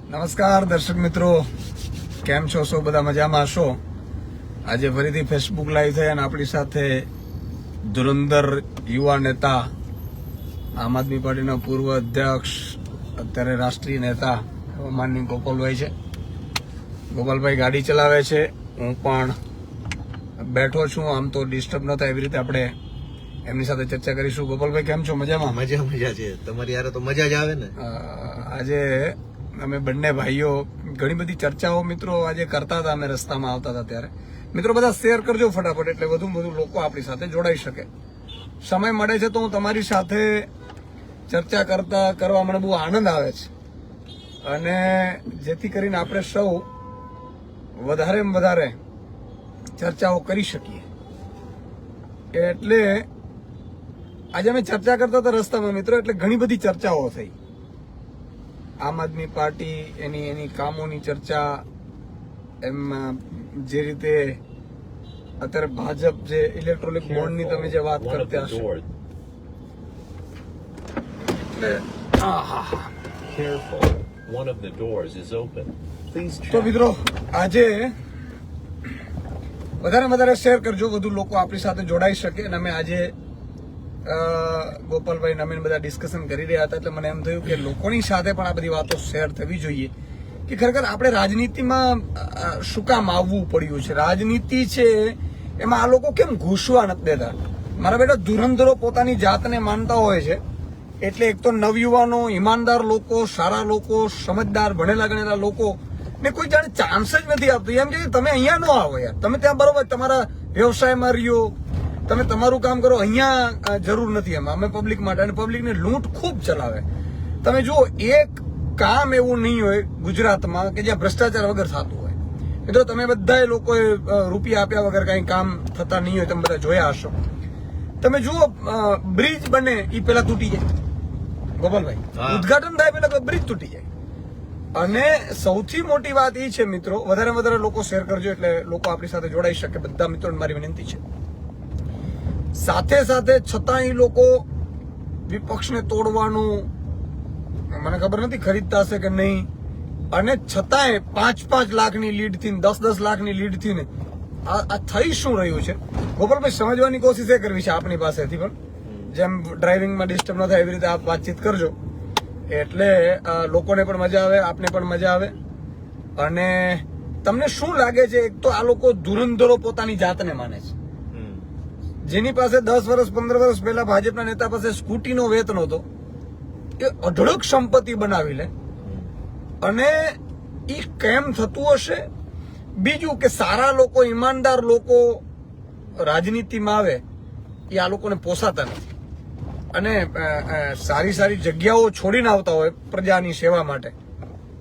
નમસ્કાર દર્શક મિત્રો, કેમ છો? સૌ બધા મજામાં હશો? આજે ફરીથી ફેસબુક લાઈવ થઈ અને આપણી સાથે ધુરંધર યુવા નેતા, આમ આદમી પાર્ટીના પૂર્વ અધ્યક્ષ, અત્યારે રાષ્ટ્રીય નેતા માનનીય ગોપાલભાઈ છે. ગોપાલભાઈ ગાડી ચલાવે છે, હું પણ બેઠો છું. આમ તો ડિસ્ટર્બ ન થાય એવી રીતે આપણે એમની સાથે ચર્ચા કરીશું. ગોપાલભાઈ કેમ છો? મજામાં? મજા છે. તમારી યારે તો મજા જ આવે ને. આજે અમે બંને ભાઈઓ ઘણી બધી ચર્ચાઓ મિત્રો આજે કરતા હતા, અમે રસ્તામાં આવતા હતા ત્યારે. મિત્રો બધા શેર કરજો ફટાફટ, એટલે વધુ વધુ લોકો આપણી સાથે જોડાઈ શકે. સમય મળે છે તો હું તમારી સાથે ચર્ચા કરવા મને બહુ આનંદ આવે છે, અને જેથી કરીને આપણે સૌ વધારેમાં વધારે ચર્ચાઓ કરી શકીએ. એટલે આજે અમે ચર્ચા કરતા હતા રસ્તામાં મિત્રો, એટલે ઘણી બધી ચર્ચાઓ થઈ. આમ આદમી પાર્ટી એની કામોની ચર્ચા, એમ જે રીતે અત્યારે ભાજપ જે ઇલેક્ટ્રોનિક બોન્ડની તમે જે વાત કરતા હશો, તો મિત્રો આજે વધારે શેર કરજો, વધુ લોકો આપણી સાથે જોડાઈ શકે. અને અમે આજે ગોપાલભાઈ નમીન બધા ડિસ્કશન કરી રહ્યા હતા, એટલે મને એમ થયું કે લોકોની સાથે પણ આ બધી વાતો શેર થવી જોઈએ કે ખરેખર આપણે રાજનીતિમાં શું કામ આવવું પડ્યું છે. રાજનીતિ છે એમાં આ લોકો કેમ ઘૂસવા નથી દેતા? મારા બેટા ધુરંધરો પોતાની જાતને માનતા હોય છે, એટલે એક તો નવયુવાનો, ઈમાનદાર લોકો, સારા લોકો, સમજદાર, ભણેલા ગણેલા લોકો ને કોઈ જાણે ચાન્સ જ નથી આપતું. એમ કે તમે અહીંયા ન આવો યાર, તમે ત્યાં બરોબર તમારા વ્યવસાયમાં રહ્યો, તમે તમારું કામ કરો, અહીંયા જરૂર નથી. એમાં અમે પબ્લિક માટે, અને પબ્લિકને લૂંટ ખૂબ ચલાવે. તમે જુઓ, એક કામ એવું નહીં હોય ગુજરાતમાં કે જ્યાં ભ્રષ્ટાચાર વગર થતું હોય. મિત્રો તમે બધા લોકોએ રૂપિયા આપ્યા વગર કઈ કામ થતા નહીં હોય, તમે બધા જોયા હશો. તમે જુઓ, બ્રિજ બને એ પેલા તૂટી જાય. ગોપાલભાઈ, ઉદઘાટન થાય પેલા બ્રિજ તૂટી જાય. અને સૌથી મોટી વાત એ છે મિત્રો, વધારે લોકો શેર કરજો એટલે લોકો આપણી સાથે જોડાઈ શકે. બધા મિત્રોને મારી વિનંતી છે. સાથે છતાં એ લોકો વિપક્ષને તોડવાનું, મને ખબર નથી ખરીદતા હશે કે નહીં, અને છતાંય 5-5 લાખની લીડ થી, 10-10 લાખની લીડ થી ને આ થઈ શું રહ્યું છે? ગોપાલભાઈ, સમજવાની કોશિશ એ કરવી છે આપણી પાસેથી પણ. જેમ ડ્રાઇવિંગમાં ડિસ્ટર્બ ન થાય એવી રીતે આપ વાતચીત કરજો, એટલે લોકોને પણ મજા આવે, આપને પણ મજા આવે. અને તમને શું લાગે છે? એક તો આ લોકો ધુરંધરો પોતાની જાતને માને છે. જેની પાસે 10 વર્ષ 15 વર્ષ પહેલા ભાજપના નેતા પાસે સ્કૂટીનો વેત નહોતો, એ અઢળક સંપત્તિ બનાવી લે. અને એ કેમ થતું હશે? બીજું કે સારા લોકો, ઈમાનદાર લોકો રાજનીતિમાં આવે એ આ લોકોને પોસાતા નથી, અને સારી જગ્યાઓ છોડીને આવતા હોય પ્રજાની સેવા માટે.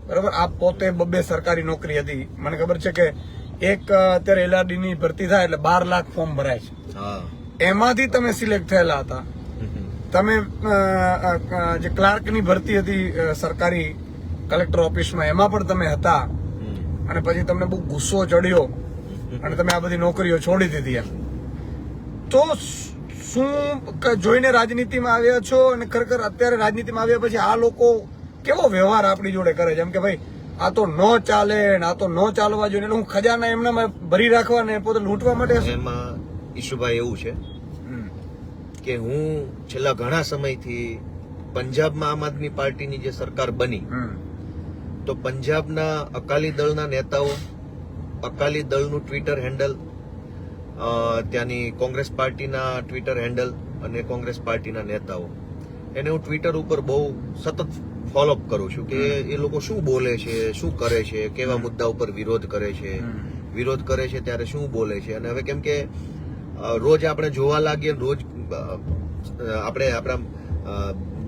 બરાબર, આ પોતે 2 સરકારી નોકરી હતી. મને ખબર છે કે એક અત્યારે LRD ની ભરતી થાય એટલે 12 લાખ ફોર્મ ભરાય છે. એમાંથી તમે સિલેક્ટ થયેલા હતા. તમે જે ક્લાર્કની ભરતી હતી સરકારી કલેક્ટર ઓફિસમાં, એમાં પણ તમે હતા. અને પછી તમને બહુ ગુસ્સો ચડ્યો અને તમે આ બધી નોકરીઓ છોડી દીધી. એમ તો શું જોઈને રાજનીતિમાં આવ્યા છો? અને ખરેખર અત્યારે રાજનીતિમાં આવ્યા પછી આ લોકો કેવો વ્યવહાર આપણી જોડે કરે છે? એમ કે ભાઈ આ તો ન ચાલે, આ તો ન ચાલવા જોઈએ, એટલે હું ખજાના એમના ભરી રાખવા ને પોતે લૂંટવા માટે. એમાં ઈશુભાઈ એવું છે કે હું છેલ્લા ઘણા સમયથી પંજાબમાં આમ આદમી પાર્ટીની જે સરકાર બની, તો પંજાબના અકાલી દળના નેતાઓ, અકાલી દળનું ટ્વિટર હેન્ડલ, ત્યાંની કોંગ્રેસ પાર્ટીના ટ્વિટર હેન્ડલ અને કોંગ્રેસ પાર્ટીના નેતાઓ, એને હું ટ્વિટર ઉપર બહુ સતત ફોલોઅપ કરું છું કે એ લોકો શું બોલે છે, શું કરે છે, કેવા મુદ્દા ઉપર વિરોધ કરે છે ત્યારે શું બોલે છે. અને હવે કેમ કે રોજ આપણે જોવા લાગીએ, રોજ આપણે આપણા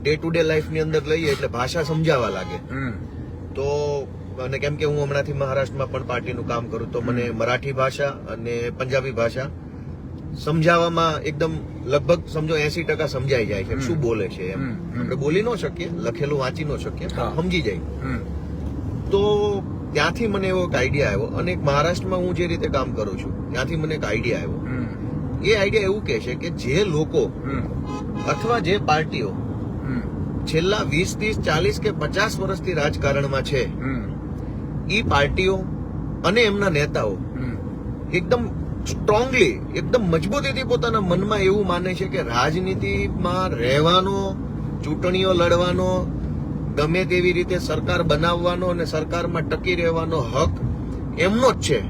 ડે ટુ ડે લાઈફની અંદર લઈએ એટલે ભાષા સમજાવવા લાગે. તો અને કેમ કે હું હમણાંથી મહારાષ્ટ્રમાં પણ પાર્ટીનું કામ કરું, તો મને મરાઠી ભાષા અને પંજાબી ભાષા સમજાવવામાં એકદમ લગભગ સમજો 80% સમજાઈ જાય છે શું બોલે છે. એમ આપણે બોલી ન શકીએ, લખેલું વાંચી ન શકીએ, સમજી જાય. તો ત્યાંથી મને એવો એક આઈડિયા આવ્યો, અને મહારાષ્ટ્રમાં હું જે રીતે કામ કરું છું ત્યાંથી મને એક આઈડિયા આવ્યો. એ આઈડિયા એવું કહે છે કે જે લોકો અથવા જે પાર્ટીઓ છેલ્લા 20, 30, 40 કે 50 વર્ષથી રાજકારણમાં છે ઈ પાર્ટીઓ અને એમના નેતાઓ એકદમ સ્ટ્રોંગલી, એકદમ મજબૂતીથી પોતાના મનમાં એવું માને છે કે રાજનીતિમાં રહેવાનો, ચૂંટણીઓ લડવાનો, ગમે તેવી રીતે સરકાર બનાવવાનો અને સરકારમાં ટકી રહેવાનો હક એમનો જ છે.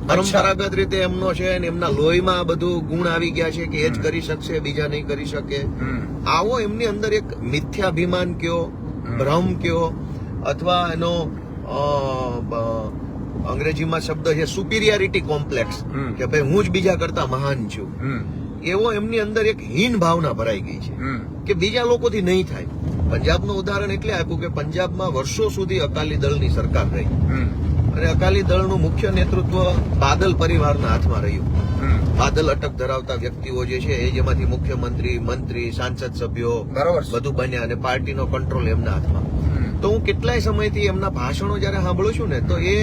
પરંપરાગત રીતે એમનો છે અને એમના લોહીમાં આ બધું ગુણ આવી ગયા છે કે એ જ કરી શકશે, બીજા નહીં કરી શકે. આવો એમની અંદર એક મિથ્યાભિમાન કયો, ભ્રમ કયો, અથવા એનો અંગ્રેજીમાં શબ્દ છે સુપિરિયરિટી કોમ્પ્લેક્સ, કે ભાઈ હું જ બીજા કરતા મહાન છું, એવો એમની અંદર એક હીન ભાવના ભરાઈ ગઈ છે કે બીજા લોકોથી નહીં થાય. પંજાબનું ઉદાહરણ એટલે આપ્યું કે પંજાબમાં વર્ષો સુધી અકાલી દળની સરકાર રહી અને અકાલી દળનું મુખ્ય નેતૃત્વ બાદલ પરિવારના હાથમાં રહ્યું. બાદલ અટક ધરાવતા વ્યક્તિઓ જે છે એ જેમાંથી મુખ્યમંત્રી, મંત્રી, સાંસદ સભ્યો બધું બન્યા અને પાર્ટીનો કંટ્રોલ એમના હાથમાં. તો હું કેટલાય સમયથી એમના ભાષણો જયારે સાંભળું છું ને, તો એ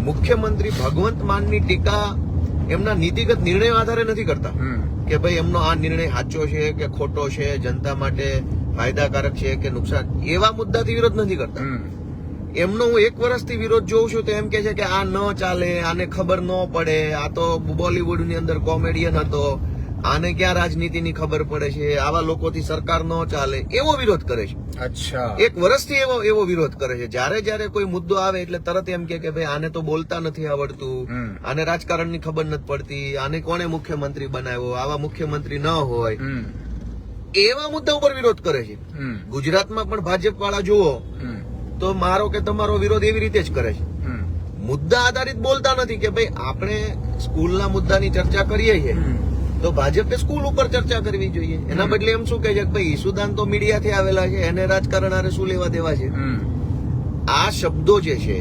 મુખ્યમંત્રી ભગવંત માનની ટીકા એમના નીતિગત નિર્ણયો આધારે નથી કરતા કે ભાઈ એમનો આ નિર્ણય સાચો છે કે ખોટો છે, જનતા માટે ફાયદાકારક છે કે નુકસાન, એવા મુદ્દાથી વિરોધ નથી કરતા. એમનો હું 1 વર્ષથી વિરોધ જોઉં છું તો એમ કે છે કે આ ન ચાલે, આને ખબર ન પડે, આ તો બોલીવુડની અંદર કોમેડિયન હતો, આને ક્યાં રાજનીતિની ખબર પડે છે, આવા લોકોથી સરકાર ન ચાલે, એવો વિરોધ કરે છે. અચ્છા, 1 વર્ષથી એવો વિરોધ કરે છે. જયારે કોઈ મુદ્દો આવે એટલે તરત એમ કે ભાઈ આને તો બોલતા નથી આવડતું, આને રાજકારણની ખબર નથી પડતી, આને કોને મુખ્યમંત્રી બનાવ્યો, આવા મુખ્યમંત્રી ન હોય, એવા મુદ્દા ઉપર વિરોધ કરે છે. ગુજરાતમાં પણ ભાજપ વાળા જુઓ તો મારો કે તમારો વિરોધ એવી રીતે જ કરે છે. મુદ્દા આધારિત બોલતા નથી કે ભાઈ આપણે સ્કૂલના મુદ્દાની ચર્ચા કરીએ છીએ તો ભાજપે સ્કૂલ ઉપર ચર્ચા કરવી જોઈએ. એના બદલે એમ શું કહે છે કે ભાઈ ઈસુદાન તો મીડિયાથી આવેલા છે, એને રાજકારણ હારે શું લેવા દેવા છે. આ શબ્દો જે છે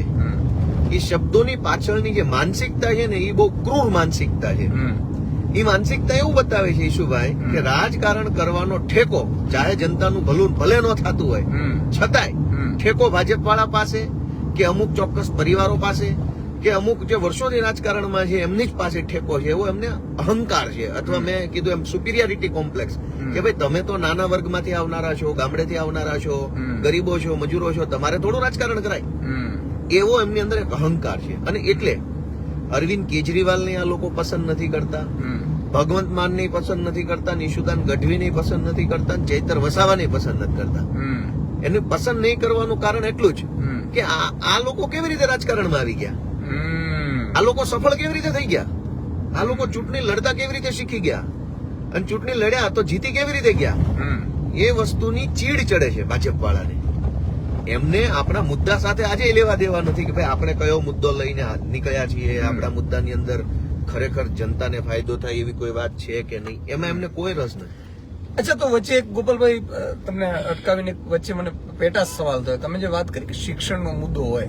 એ શબ્દોની પાછળની જે માનસિકતા છે ને એ બહુ ક્રૂર માનસિકતા છે. એ માનસિકતા એવું બતાવે છે ઈશુભાઈ કે રાજકારણ કરવાનો ઠેકો ચાહે જનતાનું ભલું ભલે ન થતું હોય છતાંય ઠેકો ભાજપ વાળા પાસે કે અમુક ચોક્કસ પરિવારો પાસે કે અમુક જે વર્ષોથી રાજકારણમાં છે એમની જ પાસે ઠેકો છે, એવો એમને અહંકાર છે. અથવા મેં કીધું એમ સુપિરિયરિટી કોમ્પ્લેક્સ કે ભાઈ તમે તો નાના વર્ગમાંથી આવનારા છો, ગામડેથી આવનારા છો, ગરીબો છો, મજૂરો છો, તમારે થોડું રાજકારણ કરાય, એવો એમની અંદર એક અહંકાર છે. અને એટલે અરવિંદ કેજરીવાલને આ લોકો પસંદ નથી કરતા, ભગવંત માનને પસંદ નથી કરતા, નિશુદાન ગઢવીને પસંદ નથી કરતા, ચૈતર વસાવાને પસંદ નથી કરતા. એને પસંદ નહીં કરવાનું કારણ એટલું જ કે આ લોકો કેવી રીતે રાજકારણમાં આવી ગયા, આ લોકો સફળ કેવી રીતે થઈ ગયા, આ લોકો ચૂંટણી લડતા કેવી રીતે શીખી ગયા અને ચૂંટણી લડ્યા તો જીતી કેવી રીતે ગયા, એ વસ્તુની ચીડ ચડે છે ભાજપ વાળાને. એમને આપણા મુદ્દા સાથે આજે લેવા દેવા નથી કે ભાઈ આપણે કયો મુદ્દો લઈને નીકળ્યા છીએ, આપણા મુદ્દાની અંદર ખરેખર જનતાને ફાયદો થાય એવી કોઈ વાત છે કે નહીં, એમાં એમને કોઈ રસ નથી. અચ્છા, તો વચ્ચે એક ગોપાલભાઈ તમને અટકાવીને વચ્ચે મને પેટા સવાલ થયો. તમે જે વાત કરી કે શિક્ષણનો મુદ્દો હોય,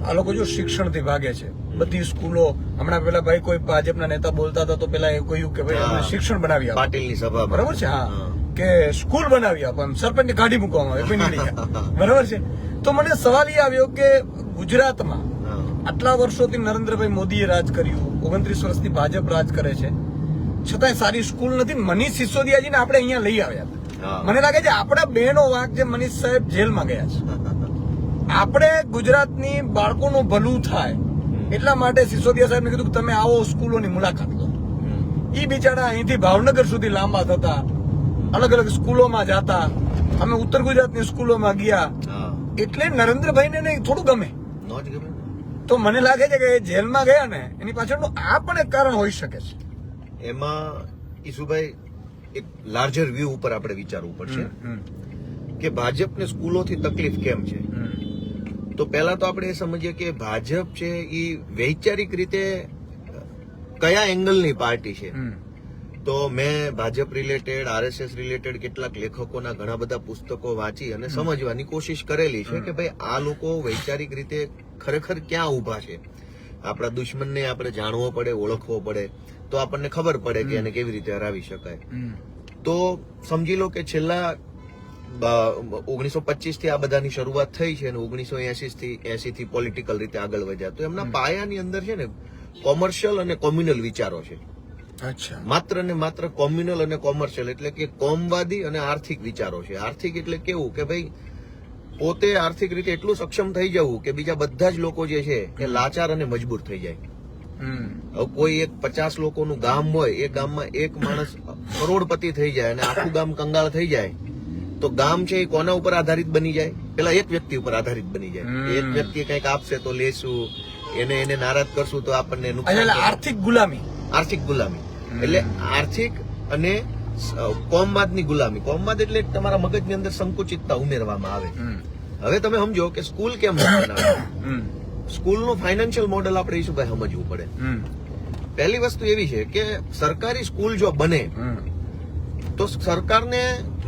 આ લોકો જો શિક્ષણથી ભાગે છે, બધી સ્કૂલો, હમણાં પેલા ભાઈ કોઈ ભાજપના નેતા બોલતા હતા તો પેલા એ કહ્યું કે ભાઈ અમને શિક્ષણ બનાવી આપો, પાટીલની સભા બરાબર છે, હા, કે સ્કૂલ બનાવી આપો, સરપંચને કાઢી મૂકવામાં આવે, કોઈ નહીં લઈ જાય, બરાબર છે. તો મને સવાલ એ આવ્યો કે ગુજરાતમાં આટલા વર્ષોથી નરેન્દ્રભાઈ મોદીએ રાજ કર્યું, 29 વર્ષથી ભાજપ રાજ કરે છે, છતાંય સારી સ્કૂલ નથી. મનીષ સિસોદિયાજીને આપણે અહીંયા લઈ આવ્યા હતા. મને લાગે છે આપણા બેનો વાંક જે મનીષ સાહેબ જેલમાં ગયા છે, આપણે ગુજરાતની બાળકોનું ભલું થાય એટલા માટે સિસોદિયા સાહેબને કીધું કે તમે આવો સ્કૂલોની મુલાકાત લો. એ બિચારા અહીંથી ભાવનગર સુધી લાંબા થતા, અલગ અલગ સ્કૂલોમાં જતા. અમે ઉત્તર ગુજરાતની સ્કૂલોમાં ગયા એટલે નરેન્દ્રભાઈને નહીં થોડું ગમે. તો મને લાગે છે કે જેલમાં ગયા ને એની પાછળનું આ પણ એક કારણ હોઈ શકે છે. એમાં ઈશુભાઈ એક લાર્જર વ્યૂ ઉપર આપણે વિચારવું પડશે કે ભાજપને સ્કૂલોથી તકલીફ કેમ છે. તો પહેલા તો આપણે એ સમજીએ કે ભાજપ છે એ વૈચારિક રીતે કયા એંગલની પાર્ટી છે. તો મેં ભાજપ રિલેટેડ, RSS રિલેટેડ કેટલાક લેખકોના ઘણા બધા પુસ્તકો વાંચી અને સમજવાની કોશિશ કરેલી છે કે ભાઈ આ લોકો વૈચારિક રીતે ખરેખર ક્યાં ઉભા છે. આપણા દુશ્મનને આપણે જાણવો પડે, ઓળખવો પડે, તો આપણને ખબર પડે કે એને કેવી રીતે હરાવી શકાય. તો સમજી લો કે છેલ્લા 1925 થી આ બધાની શરૂઆત થઈ છે અને 1980 થી પોલિટિકલ રીતે આગળ વધ્યા. તો એમના પાયાની અંદર છે ને કોમર્શિયલ અને કોમ્યુનલ વિચારો છે. અચ્છા. માત્ર ને માત્ર કોમ્યુનલ અને કોમર્શિયલ એટલે કે કોમવાદી અને આર્થિક વિચારો છે. આર્થિક એટલે કેવું કે ભાઈ પોતે આર્થિક રીતે એટલું સક્ષમ થઈ જવું કે બીજા બધા જ લોકો જે છે એ લાચાર અને મજબૂર થઈ જાય. હવે કોઈ એક 50 લોકોનું ગામ હોય, એ ગામમાં એક માણસ કરોડપતિ થઈ જાય અને આખું ગામ કંગાળ થઈ જાય તો ગામ છે એ કોના ઉપર આધારિત બની જાય? પેલા એક વ્યક્તિ ઉપર આધારિત બની જાય. એક વ્યક્તિ કંઈક આપશે તો લેશું, એને નારાજ કરશું તો આપણને નુકસાન. એટલે આર્થિક ગુલામી. આર્થિક ગુલામી એટલે આર્થિક અને કોમવાદની ગુલામી. કોમવાદ એટલે તમારા મગજની અંદર સંકુચિતતા ઉમેરવામાં આવે. હવે તમે સમજો કે સ્કૂલ કેમ બનાવે. સ્કૂલનું ફાઇનાન્શિયલ મોડેલ આપણે ઈશુભાઈ સમજવું પડે. પહેલી વસ્તુ એવી છે કે સરકારી સ્કૂલ જો બને તો સરકારને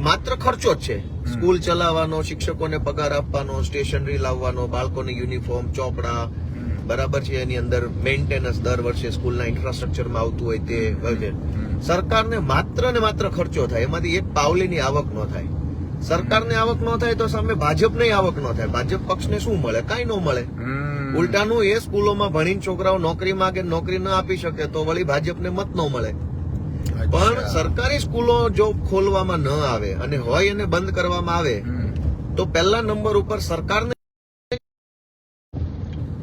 માત્ર ખર્ચો જ છે. સ્કૂલ ચલાવવાનો, શિક્ષકોને પગાર આપવાનો, સ્ટેશનરી લાવવાનો, બાળકોને યુનિફોર્મ, ચોપડા, બરાબર છે, એની અંદર મેન્ટેનન્સ દર વર્ષે સ્કૂલના ઇન્ફ્રાસ્ટ્રક્ચરમાં આવતું હોય તે હોય. સરકારને માત્ર ને માત્ર ખર્ચો થાય, એમાંથી એક પાવલીની આવક ન થાય. સરકારને આવક ન થાય તો સામે ભાજપને આવક ન થાય. ભાજપ પક્ષને શું મળે? કઈ ન મળે. ઉલટાનું એ સ્કૂલોમાં ભણીને છોકરાઓ નોકરી માંગે, નોકરી ન આપી શકે તો વળી ભાજપને મત ન મળે. પણ સરકારી સ્કૂલો જો ખોલવામાં ન આવે અને હોય એને બંધ કરવામાં આવે તો પહેલા નંબર ઉપર સરકારને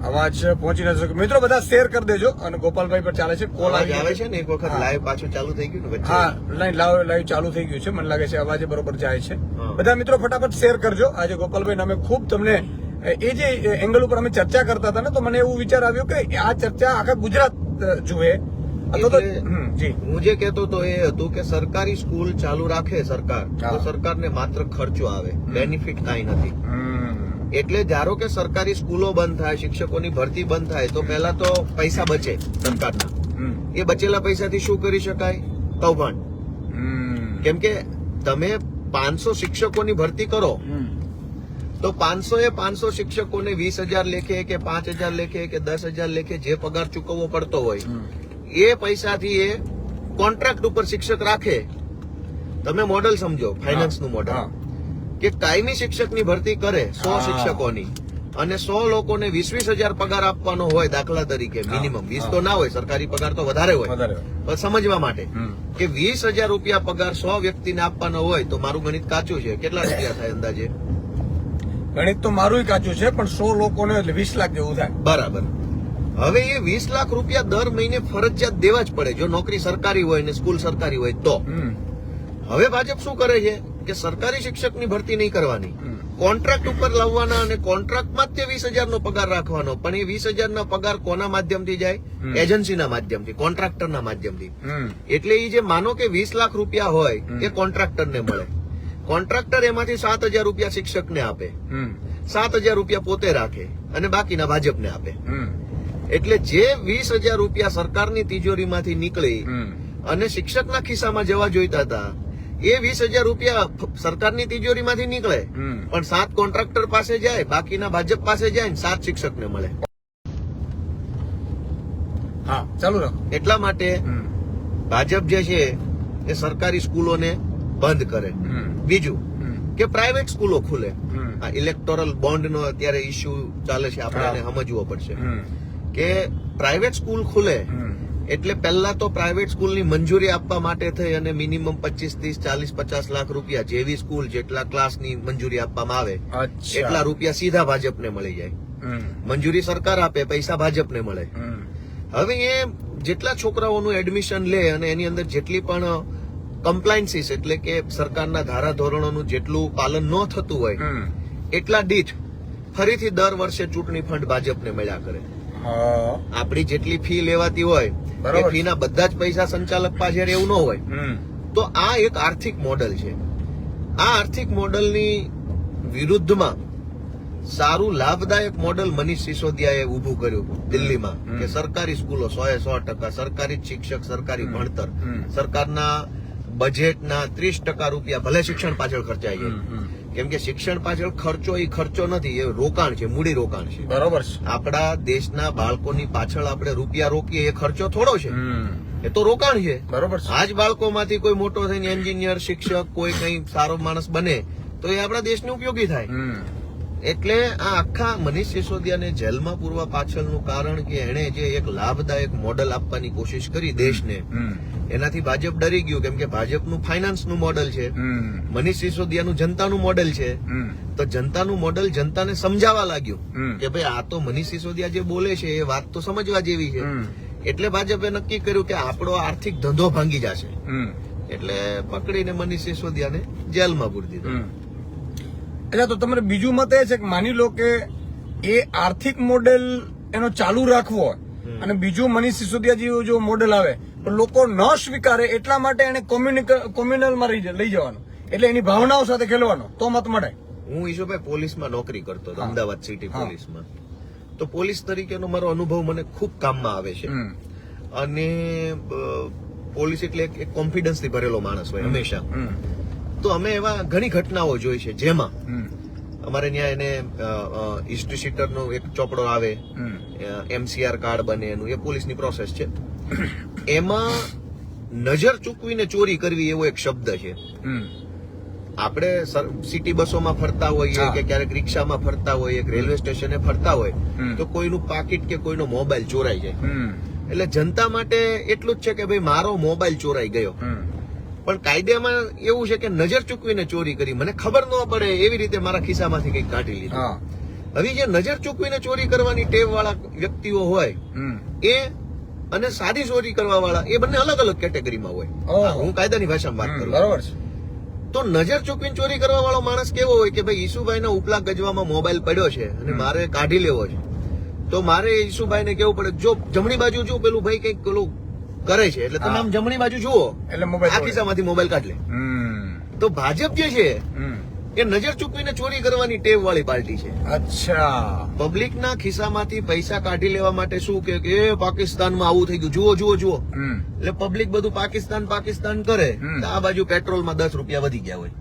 અવાજ પહોંચી નથી શકે. મિત્રો બધા શેર કરી દેજો. અને ગોપાલભાઈ પર ચાલે છે કોલ અવાજ આવે છે ને, એક વખત લાઈવ પાછું ચાલુ થઈ ગયું ને વચ્ચે. હા, લાઈવ ચાલુ થઈ ગયું છે. મને લાગે છે અવાજ બરોબર જાય છે. બધા મિત્રો ફટાફટ શેર કરજો. આજે ગોપાલભાઈ અમે ખૂબ તમને એ જે એંગલ ઉપર અમે ચર્ચા કરતા હતા ને, તો મને એવું વિચાર આવ્યો કે આ ચર્ચા આખા ગુજરાત જુએ. હું જે કહેતો તો એ હતું કે સરકારી સ્કૂલ ચાલુ રાખે સરકાર તો સરકારને માત્ર ખર્ચો આવે, બેનિફિટ કાંઈ નથી. એટલે ધારો કે સરકારી સ્કૂલો બંધ થાય, શિક્ષકોની ભરતી બંધ થાય તો પહેલા તો પૈસા બચે સરકારના. એ બચેલા પૈસાથી શું કરી શકાય? કૌભાંડ. કેમ કે તમે 500 શિક્ષકોની ભરતી કરો તો 500 શિક્ષકોને 20,000 લેખે કે 5,000 લેખે કે 10,000 લેખે જે પગાર ચૂકવવો પડતો હોય એ પૈસાથી એ કોન્ટ્રાક્ટ ઉપર શિક્ષક રાખે. તમે મોડલ સમજો, ફાઇનાન્સનું મોડલ, કે કાયમી શિક્ષકની ભરતી કરે 100 શિક્ષકોની અને 100 લોકોને 20,000 પગાર આપવાનો હોય, દાખલા તરીકે મિનિમમ 20 તો ના હોય, સરકારી પગાર તો વધારે હોય, પણ સમજવા માટે કે 20,000 રૂપિયા પગાર 100 વ્યક્તિને આપવાનો હોય તો મારું ગણિત કાચું છે, કેટલા રૂપિયા થાય અંદાજે? ગણિત તો મારું કાચું છે, પણ 100 લોકોને એટલે 20 લાખ જેવું થાય. બરાબર. હવે એ 20 લાખ રૂપિયા દર મહિને ફરજિયાત દેવા જ પડે જો નોકરી સરકારી હોય ને સ્કૂલ સરકારી હોય તો. હવે ભાજપ શું કરે છે કે સરકારી શિક્ષકની ભરતી નહીં કરવાની, કોન્ટ્રાક્ટ ઉપર લાવવાના અને કોન્ટ્રાક્ટમાં જ તે 20,000 નો પગાર રાખવાનો. પણ એ 20,000 ના પગાર કોના માધ્યમથી જાય? એજન્સીના માધ્યમથી, કોન્ટ્રાક્ટરના માધ્યમથી. એટલે એ જે માનો કે 20 લાખ રૂપિયા હોય એ કોન્ટ્રાક્ટરને મળે. કોન્ટ્રાક્ટર એમાંથી 7,000 રૂપિયા શિક્ષકને આપે, 7,000 રૂપિયા પોતે રાખે અને બાકીના ભાજપને આપે. એટલે જે 20,000 રૂપિયા સરકારની તિજોરીમાંથી નીકળી અને શિક્ષકના ખિસ્સામાં જવા જોઈતા હતા એ 20,000 રૂપિયા સરકારની તિજોરીમાંથી નીકળે પણ 7 કોન્ટ્રાક્ટર પાસે જાય, બાકીના ભાજપ પાસે જાય ને 7 શિક્ષકને મળે. હા, ચાલુ રાખો. એટલા માટે ભાજપ જે છે એ સરકારી સ્કૂલોને બંધ કરે. બીજું કે પ્રાઇવેટ સ્કૂલો ખુલે. આ ઇલેક્ટોરલ બોન્ડનો અત્યારે ઇસ્યુ ચાલે છે, આપણે એને સમજવો પડશે કે પ્રાઇવેટ સ્કૂલ ખુલે એટલે પહેલા તો પ્રાઇવેટ સ્કૂલની મંજૂરી આપવા માટે થઈ અને મિનિમમ 25, 30, 40, 50 લાખ રૂપિયા જેવી સ્કૂલ જેટલા ક્લાસની મંજૂરી આપવામાં આવે એટલા રૂપિયા સીધા ભાજપને મળી જાય. મંજૂરી સરકાર આપે, પૈસા ભાજપને મળે. હવે એ જેટલા છોકરાઓનું એડમિશન લે અને એની અંદર જેટલી પણ કમ્પ્લાયન્સીસ એટલે કે સરકારના ધારા ધોરણોનું જેટલું પાલન ન થતું હોય એટલા દીઠ ફરીથી દર વર્ષે ચૂંટણી ફંડ ભાજપને મળ્યા કરે. આપણી જેટલી ફી લેવાતી હોય એ ફીના બધા જ પૈસા સંચાલક પાસે એવું ન હોય. તો આ એક આર્થિક મોડલ છે. આ આર્થિક મોડલની વિરુદ્ધમાં સારું લાભદાયક મોડલ મનીષ સિસોદિયાએ ઉભું કર્યું દિલ્હીમાં કે સરકારી સ્કૂલો 100% સરકારી શિક્ષક, સરકારી ભણતર, સરકારના બજેટના 30% રૂપિયા ભલે શિક્ષણ પાછળ ખર્ચાઈ જાય. કેમ કે શિક્ષણ પાછળ ખર્ચો એ ખર્ચો નથી, એ રોકાણ છે, મૂડી રોકાણ છે. બરોબર. આપણા દેશના બાળકોની પાછળ આપણે રૂપિયા રોકીએ એ ખર્ચો થોડો છે, એ તો રોકાણ છે. બરોબર. આ જ બાળકોમાંથી કોઈ મોટો થઈને એન્જિનિયર, શિક્ષક, કોઈ કઈ સારો માણસ બને તો એ આપણા દેશને ઉપયોગી થાય. એટલે આ આખા મનીષ સિસોદિયાને જેલમાં પૂરવા પાછળનું કારણ કે એણે જે એક લાભદાયક મોડલ આપવાની કોશિશ કરી દેશને, એનાથી ભાજપ ડરી ગયું, કેમ કે ભાજપનું ફાઇનાન્સનું મોડલ છે, મનીષ સિસોદિયાનું જનતાનું મોડલ છે. તો જનતાનું મોડલ જનતાને સમજાવવા લાગ્યું કે ભાઈ આ તો મનીષ સિસોદિયા જે બોલે છે એ વાત તો સમજવા જેવી છે. એટલે ભાજપે નક્કી કર્યું કે આપણો આર્થિક ધંધો ભાંગી જશે, એટલે પકડીને મનીષ સિસોદિયાને જેલમાં પૂરી દીધો. એટલે તો તમારે બીજું મત એ છે કે માની લો કે એ આર્થિક મોડેલ એનો ચાલુ રાખવો હોય અને બીજું મનીષ સિસોદિયા જેવું જો મોડેલ આવે તો લોકો ન સ્વીકારે, એટલા માટે એને કોમ્યુનલમાં લઈ જવાનો, એટલે એની ભાવનાઓ સાથે ખેલવાનો, તો મત મળે. હું ઈશુભાઈ પોલીસમાં નોકરી કરતો હતો, અમદાવાદ સિટી પોલીસમાં. તો પોલીસ તરીકેનો મારો અનુભવ મને ખૂબ કામમાં આવે છે. અને પોલીસ એટલે એક કોન્ફિડન્સ થી ભરેલો માણસ હોય હંમેશા. તો અમે એવા ઘણી ઘટનાઓ જોઈ છે જેમાં અમારે ત્યાં એને હિસ્ટ્રી શીટરનો એક ચોપડો આવે, MCR કાર્ડ બને, એનું એ પોલીસની પ્રોસેસ છે. એમાં નજર ચૂકવીને ચોરી કરવી એવો એક શબ્દ છે. આપણે સિટી બસોમાં ફરતા હોઈએ કે ક્યારેક રિક્ષામાં ફરતા હોઈએ, રેલવે સ્ટેશને ફરતા હોય તો કોઈનું પાકીટ કે કોઈનો મોબાઈલ ચોરાઈ જાય. એટલે જનતા માટે એટલું જ છે કે ભાઈ મારો મોબાઈલ ચોરાઈ ગયો, પણ કાયદામાં એવું છે કે નજર ચૂકવીને ચોરી કરી, મને ખબર ન પડે એવી રીતે મારા ખિસ્સામાંથી કંઈક કાઢી લીધું. હવે જે નજર ચૂકવીને ચોરી કરવાની ટેવ વાળા વ્યક્તિઓ હોય એ અને સાદી ચોરી કરવા વાળા, એ બંને અલગ અલગ કેટેગરીમાં હોય. હું કાયદાની ભાષામાં વાત કરું. બરાબર છે. તો નજર ચૂકવીને ચોરી કરવા વાળો માણસ કેવો હોય કે ભાઈ ઈસુભાઈના ઉપલા ગજવામાં મોબાઈલ પડ્યો છે અને મારે કાઢી લેવો છે, તો મારે ઈસુભાઈને કેવું પડે, જો જમણી બાજુ જો પેલું ભાઈ કઈક પેલું કરે છે એટલે તમે આમ જમણી બાજુ જુઓ એટલે આ ખિસ્સામાંથી મોબાઈલ કાઢ લે. તો ભાજપ જે છે એ નજર ચૂકવીને ચોરી કરવાની ટેવ વાળી પાર્ટી છે. અચ્છા. પબ્લિકના ખિસ્સામાંથી પૈસા કાઢી લેવા માટે શું કે એ પાકિસ્તાનમાં આવું થઈ ગયું, જુઓ જુઓ જુઓ, એટલે પબ્લિક બધું પાકિસ્તાન પાકિસ્તાન કરે તો આ બાજુ પેટ્રોલમાં 10 રૂપિયા વધી ગયા હોય.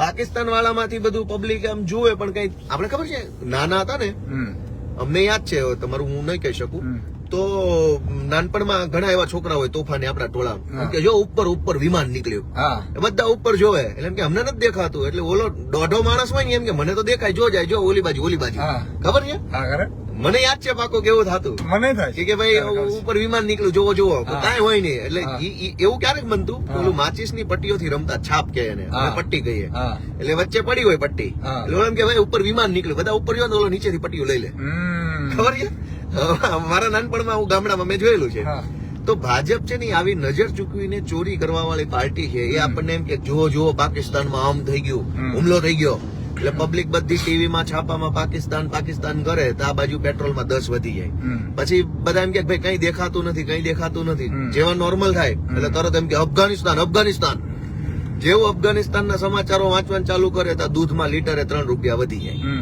પાકિસ્તાન વાળામાંથી બધું પબ્લિક આમ જુએ, પણ કઈ આપણે ખબર છે નાના હતા ને, અમને યાદ છે, તમારું હું નહીં કહી શકું, તો નાનપણમાં ઘણા એવા છોકરા હોય તોફાની આપણા ટોળા કે જો ઉપર ઉપર વિમાન નીકળ્યું, બધા ઉપર જોવે, એટલે એમ કે અમને નથી દેખાતું, એટલે ઓલો દોઢો માણસ હોય ને એમ કે મને તો દેખાય, જો જાય જો ઓલી બાજુ ખબર છે. મને યાદ છે પાકો કેવું થતું મને થાય કે ભાઈ ઉપર વિમાન નીકળ્યું, જોવો જોવો, કાંઈ હોય નહીં. એટલે એવું ક્યારેક બનતું, પેલું માચીસ ની પટ્ટીઓથી રમતા, છાપ કે એને પટ્ટી કહીએ, એટલે વચ્ચે પડી હોય પટ્ટી, એટલે એમ કે ભાઈ ઉપર વિમાન નીકળ્યું, બધા ઉપર જો ઓલો નીચેથી પટ્ટીઓ લઈ લે. ખબર છે, મારા નાનપણમાં હું ગામડામાં મેં જોયેલું છે. તો ભાજપ છે ને આવી નજર ચૂકવીને ચોરી કરવા વાળી પાર્ટી છે. એ આપણને એમ કે જુઓ જુઓ પાકિસ્તાનમાં આમ થઈ ગયું, હુમલો થઈ ગયો, એટલે પબ્લિક બધી ટીવીમાં છાપામાં પાકિસ્તાન પાકિસ્તાન કરે તો આ બાજુ પેટ્રોલમાં 10 વધી જાય. પછી બધા એમ કે ભાઈ કઈ દેખાતું નથી, કઈ દેખાતું નથી, જેવા નોર્મલ થાય એટલે તરત એમ કે અફઘાનિસ્તાન અફઘાનિસ્તાન. જેવું અફઘાનિસ્તાનના સમાચારો વાંચવાનું ચાલુ કરે તો દૂધમાં લીટરે 3 રૂપિયા વધી જાય.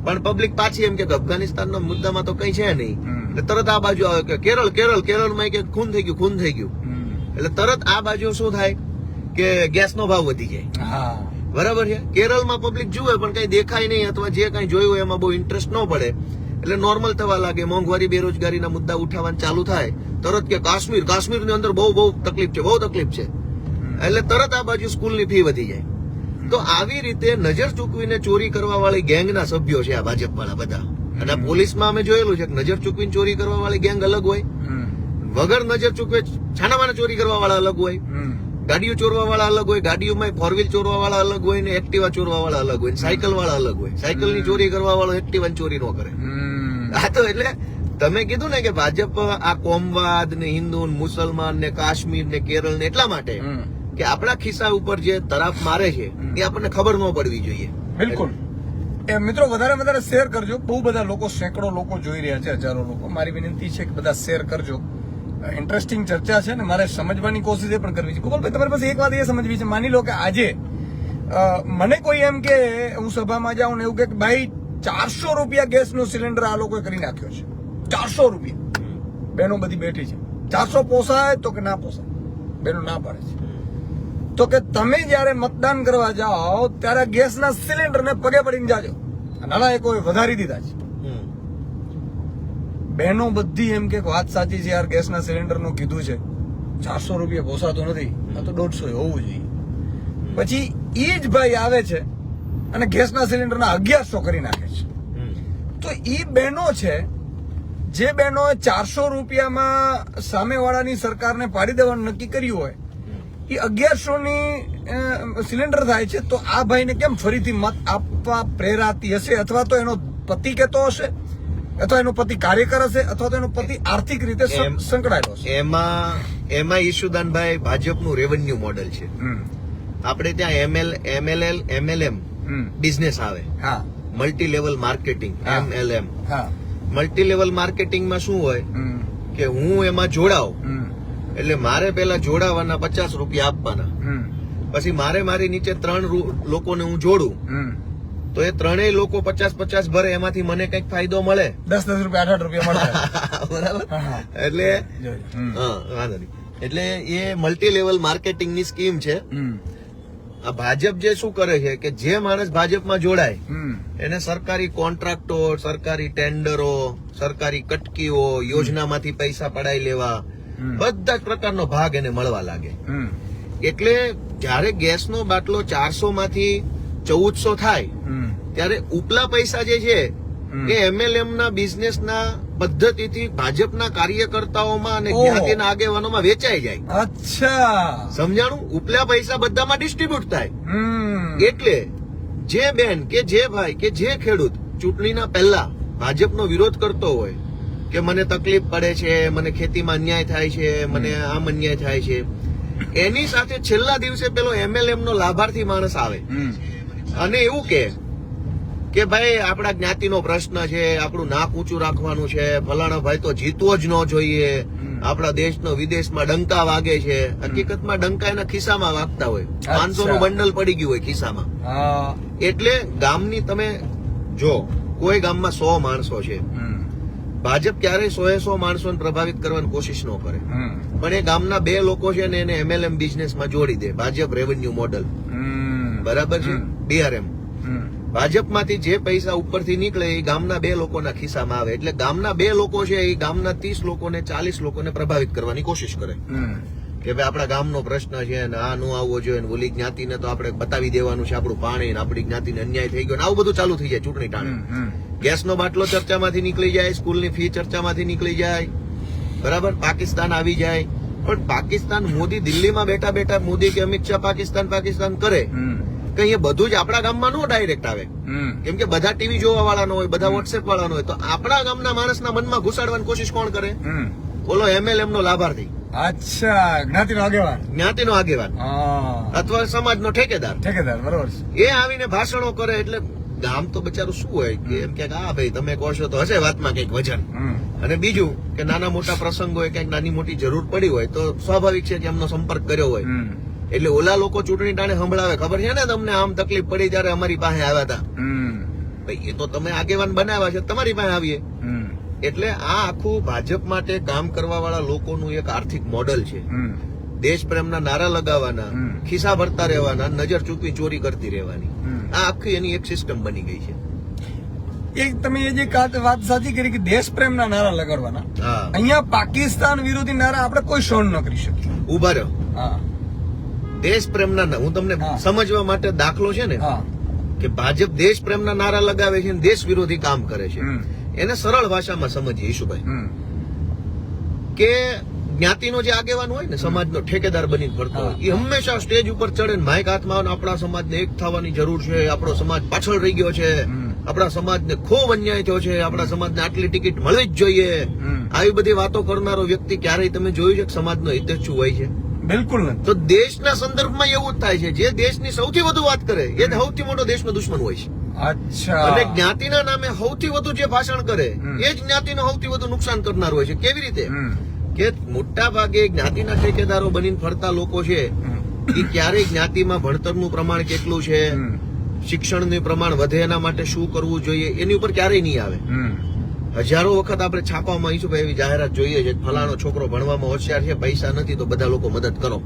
પણ પબ્લિક પાછી એમ કે અફઘાનિસ્તાનના મુદ્દામાં તો કઈ છે નહીં, એટલે તરત આ બાજુ આવે કે કેરળ કેરળ કેરળમાં કે ખૂન થઈ ગયું ખૂન થઈ ગયું, એટલે તરત આ બાજુ શું થાય કે ગેસનો ભાવ વધી જાય. બરાબર છે. કેરળમાં પબ્લિક જુએ પણ કઈ દેખાય નહીં, અથવા જે કઈ જોયું એમાં બહુ ઇન્ટરેસ્ટ ન પડે, એટલે નોર્મલ થવા લાગે. મોંઘવારી બેરોજગારીના મુદ્દા ઉઠાવવાનું ચાલુ થાય, તરત કે કાશ્મીર કાશ્મીરની અંદર બહુ તકલીફ છે, બહુ તકલીફ છે, એટલે તરત આ બાજુ સ્કૂલની ફી વધી જાય. તો આવી રીતે નજર ચૂકવીને ચોરી કરવા વાળી ગેંગના સભ્યો છે આ ભાજપ વાળા બધા. અને આ પોલીસમાં અમે જોયેલું છે કે નજર ચૂકવીને ચોરી કરવા વાળી ગેંગ અલગ હોય, વગર નજર ચૂકવે છાનામાના ચોરી કરવા વાળા અલગ હોય, ગાડીઓ ચોરવા વાળા અલગ હોય, ગાડીઓમાં 4 વ્હીલ ચોરવા વાળા અલગ હોય, ને એક્ટિવા ચોરવા વાળા અલગ હોય, સાયકલ વાળા અલગ હોય. સાયકલ ની ચોરી કરવા વાળો એક્ટિવાની ચોરી ન કરે. આ તો એટલે તમે કીધું ને કે ભાજપ આ કોમવાદ ને હિન્દુ મુસલમાન ને કાશ્મીર ને કેરળ ને એટલા માટે કે આપણા ખિસ્સા ઉપર જે તરાપ મારે છે એ આપણને ખબર ન પડવી જોઈએ. બિલકુલ. મિત્રો વધારે શેર કરજો. બહુ બધા લોકો, સેંકડો લોકો જોઈ રહ્યા છે, હજારો લોકો. મારી વિનંતી છે કે બધા શેર કરજો. ઇન્ટરેસ્ટિંગ ચર્ચા છે ને મારે સમજવાની કોશિશ એ પણ કરવી છે. ગોપાલભાઈ, તમારી પાસે એક વાત એ સમજવી છે, માની લો કે આજે મને કોઈ એમ કે હું સભામાં જાઉં ને એવું કે ભાઈ 400 રૂપિયા ગેસનો સિલિન્ડર આ લોકોએ કરી નાખ્યો છે, 400 રૂપિયા. બહેનો બધી બેઠી છે, 400 પોસાય તો કે ના પોસાય, બહેનો ના પાડે છે. તો કે તમે જયારે મતદાન કરવા જાઓ ત્યારે ગેસના સિલિન્ડરને પગે પડીને જાજો. નાલાયકોએ વધારી દીધા છે. બહેનો બધી એમ કે વાત સાચી છે યાર, ગેસના સિલિન્ડરનું કીધું છે, 400 રૂપિયા પોસાતો નથી, આ તો 150 હોવું જોઈએ. પછી એ જ ભાઈ આવે છે અને ગેસના સિલિન્ડરના 1100 કરી નાખે છે. તો એ બહેનો છે જે બહેનોએ 400 રૂપિયામાં સામેવાળાની સરકારને પાડી દેવાનું નક્કી કર્યું હોય એ 1100 ની સિલિન્ડર થાય છે, તો આ ભાઈને કેમ ફરીથી મત આપવા પ્રેરાતી હશે? અથવા તો એનો પતિ કહેતો હશે, અથવા એનો પતિ કાર્યકર હશે, અથવા તો એનો પતિ આર્થિક રીતે સંકળાયેલો હશે. એમાં ઈશુદાનભાઈ ભાજપનું રેવન્યુ મોડેલ છે. આપણે ત્યાં MLL MLM બિઝનેસ આવે, હા, મલ્ટી લેવલ માર્કેટિંગ, હા. MLM. હા, મલ્ટી લેવલ માર્કેટિંગમાં શું હોય કે હું એમાં જોડાવ એટલે મારે પેલા જોડાવાના 50 રૂપિયા આપવાના, પછી મારી નીચે 3 લોકોને હું જોડું તો એ 3 લોકો 50 ભરે, એમાંથી મને કઈક ફાયદો મળે, 10 રૂપિયા 8 રૂપિયા મળે. બરાબર. હા. એટલે વાંધો નહીં. એટલે એ મલ્ટી લેવલ માર્કેટિંગ ની સ્કીમ છે. આ ભાજપ જે શું કરે છે કે જે માણસ ભાજપમાં જોડાય એને સરકારી કોન્ટ્રાક્ટો, સરકારી ટેન્ડરો, સરકારી કટકીઓ, યોજનામાંથી પૈસા પડાઈ લેવા, બધા જ પ્રકારનો ભાગ એને મળવા લાગે. એટલે જયારે ગેસનો બાટલો 400 માંથી 1400 થાય ત્યારે ઉપલા પૈસા જે છે એ MLM ના બિઝનેસ ના પદ્ધતિથી ભાજપના કાર્યકર્તાઓમાં અને જ્ઞાતિના આગેવાનોમાં વેચાઈ જાય. અચ્છા, સમજાણું? ઉપલા પૈસા બધામાં ડિસ્ટ્રીબ્યુટ થાય. એટલે જે બેન કે જે ભાઈ કે જે ખેડૂત ચૂંટણીના પહેલા ભાજપનો વિરોધ કરતો હોય કે મને તકલીફ પડે છે, મને ખેતીમાં અન્યાય થાય છે, મને આમ અન્યાય થાય છે, એની સાથે છેલ્લા દિવસે પેલો MLM નો લાભાર્થી માણસ આવે અને એવું કે ભાઈ આપણા જ્ઞાતિનો પ્રશ્ન છે, આપણું નાક ઊંચું રાખવાનું છે, ફલાણા ભાઈ તો જીતવો જ ન જોઈએ, આપણા દેશનો વિદેશમાં ડંકા વાગે છે. હકીકતમાં ડંકા એના ખિસ્સામાં વાગતા હોય, 500 નું બંડલ પડી ગયું હોય ખિસ્સામાં. એટલે ગામની તમે જો કોઈ ગામમાં 100 માણસો છે, ભાજપ ક્યારેય 100 માણસોને પ્રભાવિત કરવાની કોશિશ ન કરે, પણ એ ગામના 2 લોકો છે ને એને MLM બિઝનેસમાં જોડી દે. ભાજપ રેવન્યુ મોડલ, બરાબર છે. DRM ભાજપમાંથી જે પૈસા ઉપરથી નીકળે એ ગામના 2 લોકોના ખિસ્સામાં આવે. એટલે ગામના 2 લોકો છે એ ગામના 30 લોકોને 40 લોકોને પ્રભાવિત કરવાની કોશિશ કરે કે ભાઈ આપણા ગામનો પ્રશ્ન છે ને આ નો આવવો જોઈએ ને ઓલી જ્ઞાતિને તો આપણે બતાવી દેવાનું છે આપણું પાણી ને આપણી જ્ઞાતિને અન્યાય થઈ ગયો ને આવું બધું ચાલુ થઈ જાય ચૂંટણી ટાણે. ગેસનો બાટલો ચર્ચામાંથી નીકળી જાય, સ્કૂલની ફી ચર્ચામાંથી નીકળી જાય, બરાબર. પાકિસ્તાન આવી જાય, પણ પાકિસ્તાન મોદી દિલ્હીમાં બેઠા મોદી કે અમિત શાહ પાકિસ્તાન કરે કઈ એ બધું જ આપણા ગામમાં નો ડાયરેક્ટ આવે, કેમ કે બધા ટીવી જોવા વાળા હોય, બધા વોટ્સએપ વાળા હોય, તો આપણા ગામના માણસના મનમાં ઘુસાડવાની કોશિશ કોણ કરે? ઓલો MLM નો લાભાર્થી. અચ્છા, જ્ઞાતિનો આગેવાન અથવા સમાજનો ઠેકેદાર, બરોબર. એ આવીને ભાષણો કરે. એટલે ગામ તો બચારું શું હોય કે એમ કે હા ભાઈ તમે કહો છો તો હશે વાતમાં કઈક વજન. અને બીજું કે નાના મોટા પ્રસંગો હોય, કઈક નાની મોટી જરૂર પડી હોય તો સ્વાભાવિક છે કે એમનો સંપર્ક કર્યો હોય. એટલે ઓલા લોકો ચૂંટણી ટાણે સંભળાવે, ખબર છે ને તમને આમ તકલીફ પડી ત્યારે અમારી પાસે આવ્યા હતા. ભાઈ એ તો તમે આગેવાન બનાવ્યા છે, તમારી પાસે આવીએ. એટલે આ આખું ભાજપ માટે કામ કરવા વાળા લોકોનું એક આર્થિક મોડલ છે. દેશ પ્રેમના નારા લગાવવાના, ખિસ્સા ભરતા રહેવાના, નજર ચૂકવી ચોરી કરતી રહેવાની, આ આખી એની એક સિસ્ટમ બની ગઈ છે. એક તમે એ જે વાત સાચી કરી કે દેશ પ્રેમના નારા લગાડવાના, અહીંયા પાકિસ્તાન વિરોધી નારા આપણે કોઈ સહન ન કરી શકીએ. ઉભા રહ્યો. દેશ પ્રેમના, હું તમને સમજવા માટે દાખલો છે ને કે ભાજપ દેશ પ્રેમના નારા લગાવે છે, દેશ વિરોધી કામ કરે છે. એને સરળ ભાષામાં સમજીએ ઈશુભાઈ, કે જ્ઞાતિનો જે આગેવાન હોય ને, સમાજનો ઠેકેદાર બની ફરતો હોય, એ હંમેશા સ્ટેજ ઉપર ચડે ને માઇક હાથમાં આપણા સમાજને એક થવાની જરૂર છે, આપણો સમાજ પાછળ રહી ગયો છે, આપણા સમાજને ખૂબ અન્યાય થયો છે, આપણા સમાજને આટલી ટિકિટ મળવી જ જોઈએ, આવી બધી વાતો કરનારો વ્યક્તિ ક્યારેય તમે જોયું છે કે સમાજનો હિતેચ્છુ હોય છે? બિલકુલ નથી. તો દેશના સંદર્ભમાં એવું જ થાય છે, જે દેશની સૌથી વધુ વાત કરે એ સૌથી મોટો દેશનો દુશ્મન હોય છે. અચ્છા. અને જ્ઞાતિના નામે સૌથી વધુ જે ભાષણ કરે એ જ જ્ઞાતિને સૌથી વધુ નુકસાન કરનાર હોય છે. કેવી રીતે? કે મોટા ભાગે જ્ઞાતિના ઠેકેદારો બનીને ફરતા લોકો છે એ ક્યારેય જ્ઞાતિમાં ભણતરનું પ્રમાણ કેટલું છે, શિક્ષણનું પ્રમાણ વધે એના માટે શું કરવું જોઈએ એની ઉપર ક્યારેય નહીં આવે. હજારો વખત આપણે છાપામાં ઈશુભાઈ એવી જાહેરાત જોઈએ છે, ફલાણો છોકરો ભણવામાં હોશિયાર છે, પૈસા નથી તો બધા લોકો મદદ કરો.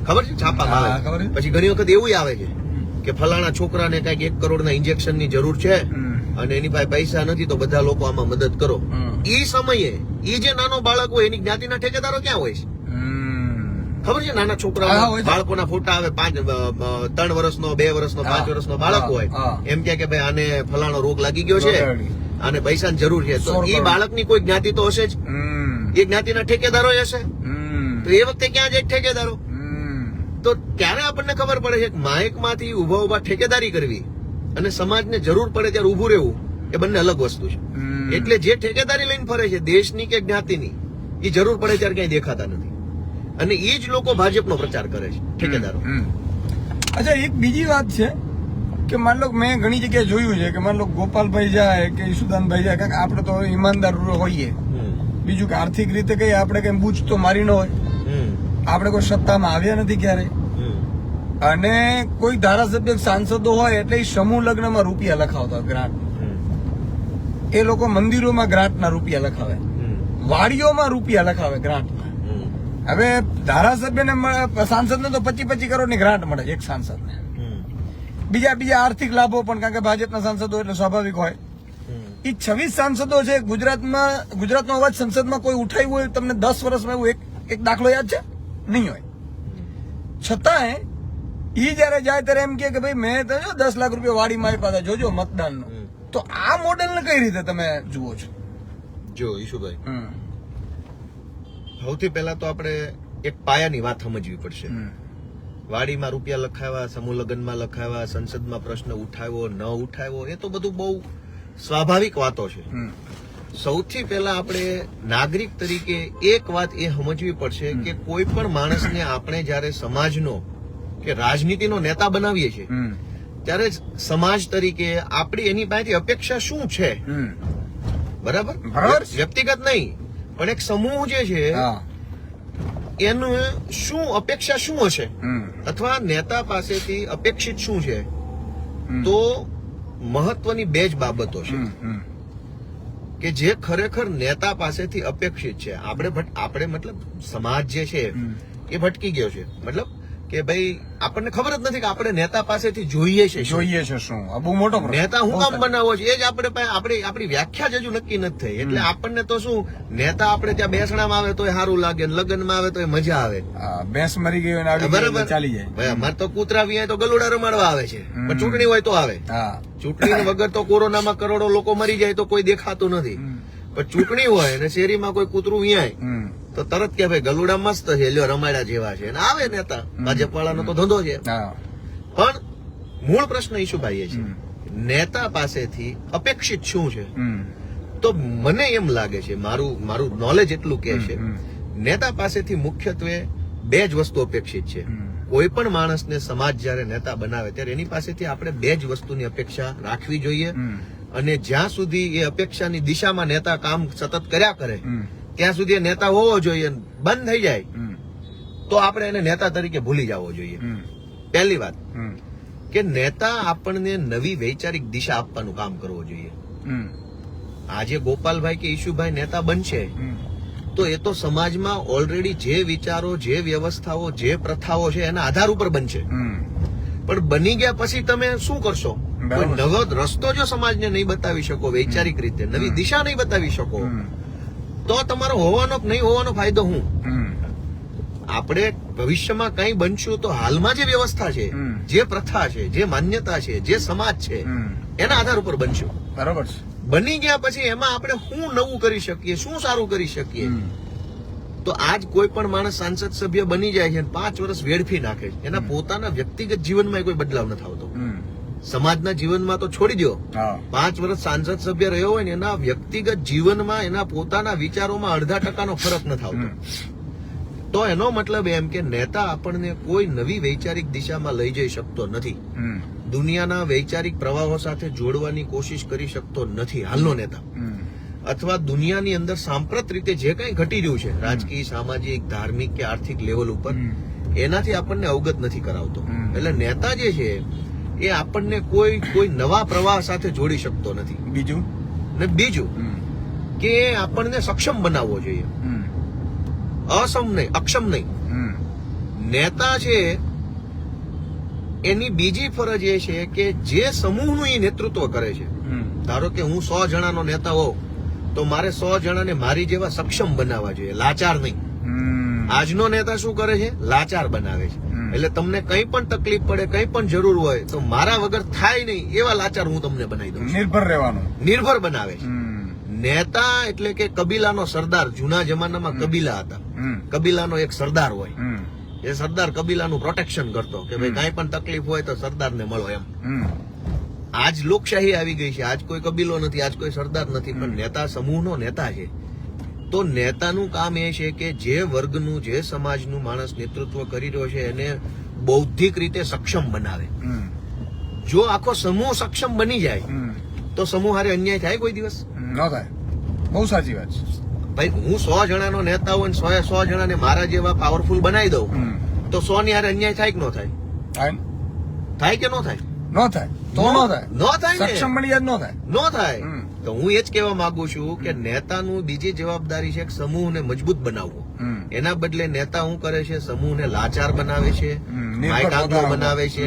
ખબર છે? છાપામાં આવે. પછી ઘણી વખત એવું આવે છે કે ફલાણા છોકરાને કઈક 1 કરોડના ઇન્જેક્શનની જરૂર છે અને એની પાસે પૈસા નથી તો બધા લોકો આમાં મદદ કરો. એ સમયે એ જે નાનો બાળક હોય એની જ્ઞાતિના ઠેકેદારો ક્યાં હોય છે? ખબર છે? નાના છોકરા બાળકોના ફોટા આવે, 3 વર્ષનો, 2 વર્ષનો, 5 વર્ષનો બાળક હોય, એમ કે ભાઈ આને ફલાણો રોગ લાગી ગયો છે અને પૈસાની જરૂર છે તો 100 એ કરોડ. બાળકની કોઈ જ્ઞાતિ તો હશે જ. એ જ્ઞાતિના ઠેકેદારો હશે તો એ વખતે ક્યાં જાય ઠેકેદારો? તો ત્યારે આપણને ખબર પડે છે કે માયકમાંથી ઉભા ઠેકેદારી કરવી અને સમાજને જરૂર પડે ત્યારે ઉભું રહેવું એ બંને અલગ વસ્તુ છે. એટલે જે ઠેકેદારી લઈને ફરે છે દેશની કે જ્ઞાતિની, એ જરૂર પડે ત્યારે ક્યાંય દેખાતા નથી અને એ જ લોકો ભાજપનો પ્રચાર કરે છે, ઠેકેદારો. અચ્છા, એક બીજી વાત છે કે માન લો મેં ઘણી જગ્યાએ જોયું છે કે માન લો ગોપાલભાઈ જાય કે ઈશુદાનભાઈ જાય, કારણ કે આપણે તો ઈમાનદાર હોઈએ, બીજું કે આર્થિક રીતે કઈ આપણે કઈ બૂચ તો મારી ન હોય, આપણે કોઈ સત્તામાં આવ્યા નથી ક્યારેય, અને કોઈ ધારાસભ્ય સાંસદો હોય એટલે એ સમૂહ લગ્નમાં રૂપિયા લખાવતા ગ્રાન્ટ. એ લોકો મંદિરોમાં ગ્રાન્ટના રૂપિયા લખાવે, વાડીઓમાં રૂપિયા લખાવે ગ્રાન્ટના. હવે ધારાસભ્યને સાંસદને તો 25-25 કરોડની ગ્રાન્ટ મળે છે એક સાંસદને. બીજા આર્થિક લાભો પણ, કારણ કે ભાજપના સાંસદો એટલે સ્વાભાવિક હોય. એ 26 સાંસદો છે ગુજરાતનો અવાજ સંસદમાં કોઈ ઉઠાવ્યું હોય તમને 10 વર્ષમાં એવું એક દાખલો યાદ છે? નહીં હોય. છતાંય ઈ જયારે જાય ત્યારે એમ કે ભાઈ મેં તો 10 લાખ રૂપિયા વાડીમાં આપ્યા હતા, જોજો મતદાનનો. તો આ મોડેલને કઈ રીતે તમે જુઓ છો? જો ઈશુભાઈ, સૌથી પહેલા તો આપણે એક પાયાની વાત સમજવી પડશે. વાડીમાં રૂપિયા લખાવ્યા, સમૂહ લગ્નમાં લખાવ્યા, સંસદમાં પ્રશ્ન ઉઠાવ્યો ન ઉઠાવ્યો, એ તો બધું બહુ સ્વાભાવિક વાતો છે. સૌથી પહેલા આપણે નાગરિક તરીકે એક વાત એ સમજવી પડશે કે કોઈ પણ માણસને આપણે જયારે સમાજનો કે રાજનીતિનો નેતા બનાવીએ છીએ ત્યારે સમાજ તરીકે આપણી એની પાસેથી અપેક્ષા શું છે? બરાબર? વ્યક્તિગત નહીં પણ એક સમૂહ જે છે એનું શું અપેક્ષા શું હશે, અથવા નેતા પાસેથી અપેક્ષિત શું છે? તો મહત્વની બે જ બાબતો છે કે જે ખરેખર નેતા પાસેથી અપેક્ષિત છે. આપણે મતલબ સમાજ જે છે એ ભટકી ગયો છે. મતલબ કે ભાઈ આપણને ખબર જ નથી કે આપણે નેતા પાસેથી જોઈએ છે શું. આ બહુ મોટો પ્રશ્ન. નેતા હું કામ બનાવો છે એ જ આપણી વ્યાખ્યા જ હજુ નક્કી નથી થઈ. એટલે આપણને તો શું, નેતા આપણે ત્યાં બેસણામાં આવે તો સારું લાગે, લગ્નમાં આવે તો મજા આવે. ભેંસ મરી ગઈ હોય ને બરાબર ચાલી જાય. ભાઈ અમારે તો કૂતરા વી તો ગલુડા રમાડવા આવે છે, પણ ચૂંટણી હોય તો આવે. ચૂંટણી વગર તો કોરોનામાં કરોડો લોકો મરી જાય તો કોઈ દેખાતું નથી, પણ ચૂંટણી હોય અને શેરીમાં કોઈ કૂતરું વિયાય તો તરત કે ભાઈ ગલુડા મસ્ત છે, લ્યો રમાડા જેવા છે, અને આવે નેતા. ભાજપ વાળાનો તો ધંધો છે. પણ મૂળ પ્રશ્ન ઈશુભાઈ એ છે નેતા પાસેથી અપેક્ષિત શું છે? તો મને એમ લાગે છે, મારું નોલેજ એટલું કે છે, નેતા પાસેથી મુખ્યત્વે બે જ વસ્તુ અપેક્ષિત છે. કોઈ પણ માણસને સમાજ જયારે નેતા બનાવે ત્યારે એની પાસેથી આપણે બે જ વસ્તુની અપેક્ષા રાખવી જોઈએ, અને જ્યાં સુધી એ અપેક્ષાની દિશામાં નેતા કામ સતત કર્યા કરે ત્યાં સુધી એ નેતા હોવો જોઈએ. બંધ થઈ જાય તો આપણે એને નેતા તરીકે ભૂલી જવો જોઈએ. પહેલી વાત કે નેતા આપણને નવી વૈચારિક દિશા આપવાનું કામ કરવું જોઈએ. આજે ગોપાલભાઈ કે ઈશુભાઈ નેતા બનશે તો એ તો સમાજમાં ઓલરેડી જે વિચારો, જે વ્યવસ્થાઓ, જે પ્રથાઓ છે એના આધાર ઉપર બનશે. પણ બની ગયા પછી તમે શું કરશો? કોઈ નવો રસ્તો જો સમાજને નહીં બતાવી શકો, વૈચારિક રીતે નવી દિશા નહીં બતાવી શકો, તો તમારો હોવાનો કે નહીં હોવાનો ફાયદો શું? આપણે ભવિષ્યમાં કઈ બનશું તો હાલમાં જે વ્યવસ્થા છે, જે પ્રથા છે, જે માન્યતા છે, જે સમાજ છે એના આધાર ઉપર બનશું. બરાબર છે. બની ગયા પછી એમાં આપણે શું નવું કરી શકીએ, શું સારું કરી શકીએ? તો આજ કોઈ પણ માણસ સાંસદ સભ્ય બની જાય છે 5 વર્ષ વેડફી નાખે છે, એના પોતાના વ્યક્તિગત જીવનમાં કોઈ બદલાવ નથી આવતો. સમાજના જીવનમાં તો છોડી દો, 5 વર્ષ સાંસદ સભ્ય રહ્યો હોય ને એના વ્યક્તિગત જીવનમાં, એના પોતાના વિચારોમાં 0.5% ફરક નથી આવતો. તો એનો મતલબ એમ કે નેતા આપણને કોઈ નવી વૈચારિક દિશામાં લઈ જઈ શકતો નથી, દુનિયાના વૈચારિક પ્રવાહો સાથે જોડવાની કોશિશ કરી શકતો નથી હાલનો નેતા, અથવા દુનિયાની અંદર સાંપ્રત રીતે જે કંઈ ઘટી રહ્યું છે રાજકીય, સામાજિક, ધાર્મિક કે આર્થિક લેવલ ઉપર એનાથી આપણને અવગત નથી કરાવતો. એટલે નેતા જે છે એ આપણને કોઈ નવા પ્રવાહ સાથે જોડી શકતો નથી. બીજું કે આપણને સક્ષમ બનાવવો જોઈએ, અક્ષમ નહીં. નેતા છે એની બીજી ફરજ એ છે કે જે સમૂહનું એ નેતૃત્વ કરે છે. ધારો કે હું 100 જણાનો નેતા હોઉં તો મારે 100 જણાને મારી જેવા સક્ષમ બનાવવા જોઈએ, લાચાર નહીં. આજનો નેતા શું કરે છે? લાચાર બનાવે છે. એટલે તમને કંઈ પણ તકલીફ પડે, કંઈ પણ જરૂર હોય તો મારા વગર થાય નહીં એવા લાચાર હું તમને બનાવી દઉં છું. નિર્ભર રહેવાનું. નિર્ભર બનાવે છે. નેતા એટલે કે કબીલાનો સરદાર. જૂના જમાનામાં કબીલા હતા. કબીલાનો એક સરદાર હોય. એ સરદાર કબીલાનું પ્રોટેક્શન કરતો કે ભાઈ કાંઈ પણ તકલીફ હોય તો સરદારને મળો એમ. આજ લોકશાહી આવી ગઈ છે. આજ કોઈ કબીલો નથી, આજ કોઈ સરદાર નથી, પણ નેતા સમૂહનો નેતા છે. તો નેતાનું કામ એ છે કે જે વર્ગનું, જે સમાજનું માણસ નેતૃત્વ કરી રહ્યો છે એને બૌદ્ધિક રીતે સક્ષમ બનાવે. જો આખો સમૂહ સક્ષમ બની જાય તો સમૂહ હારે અન્યાય થાય કોઈ દિવસ? ન થાય. બહુ સાચી વાત છે ભાઈ. હું 100 જણાનો નેતા હોય ને 100 જણાને મારા જેવા પાવરફુલ બનાવી દઉં તો 100 ની હારે અન્યાય થાય કે ન થાય? થાય કે ન થાય? ન થાય. તો ન થાય. ન થાય ને. સક્ષમ બની જાય ન થાય. ન થાય. તો હું એ જ કહેવા માંગુ છું કે નેતાનું બીજી જવાબદારી છે કે સમૂહને મજબૂત બનાવવો. એના બદલે નેતા શું કરે છે? સમૂહને લાચાર બનાવે છે, માયકાંગો બનાવે છે,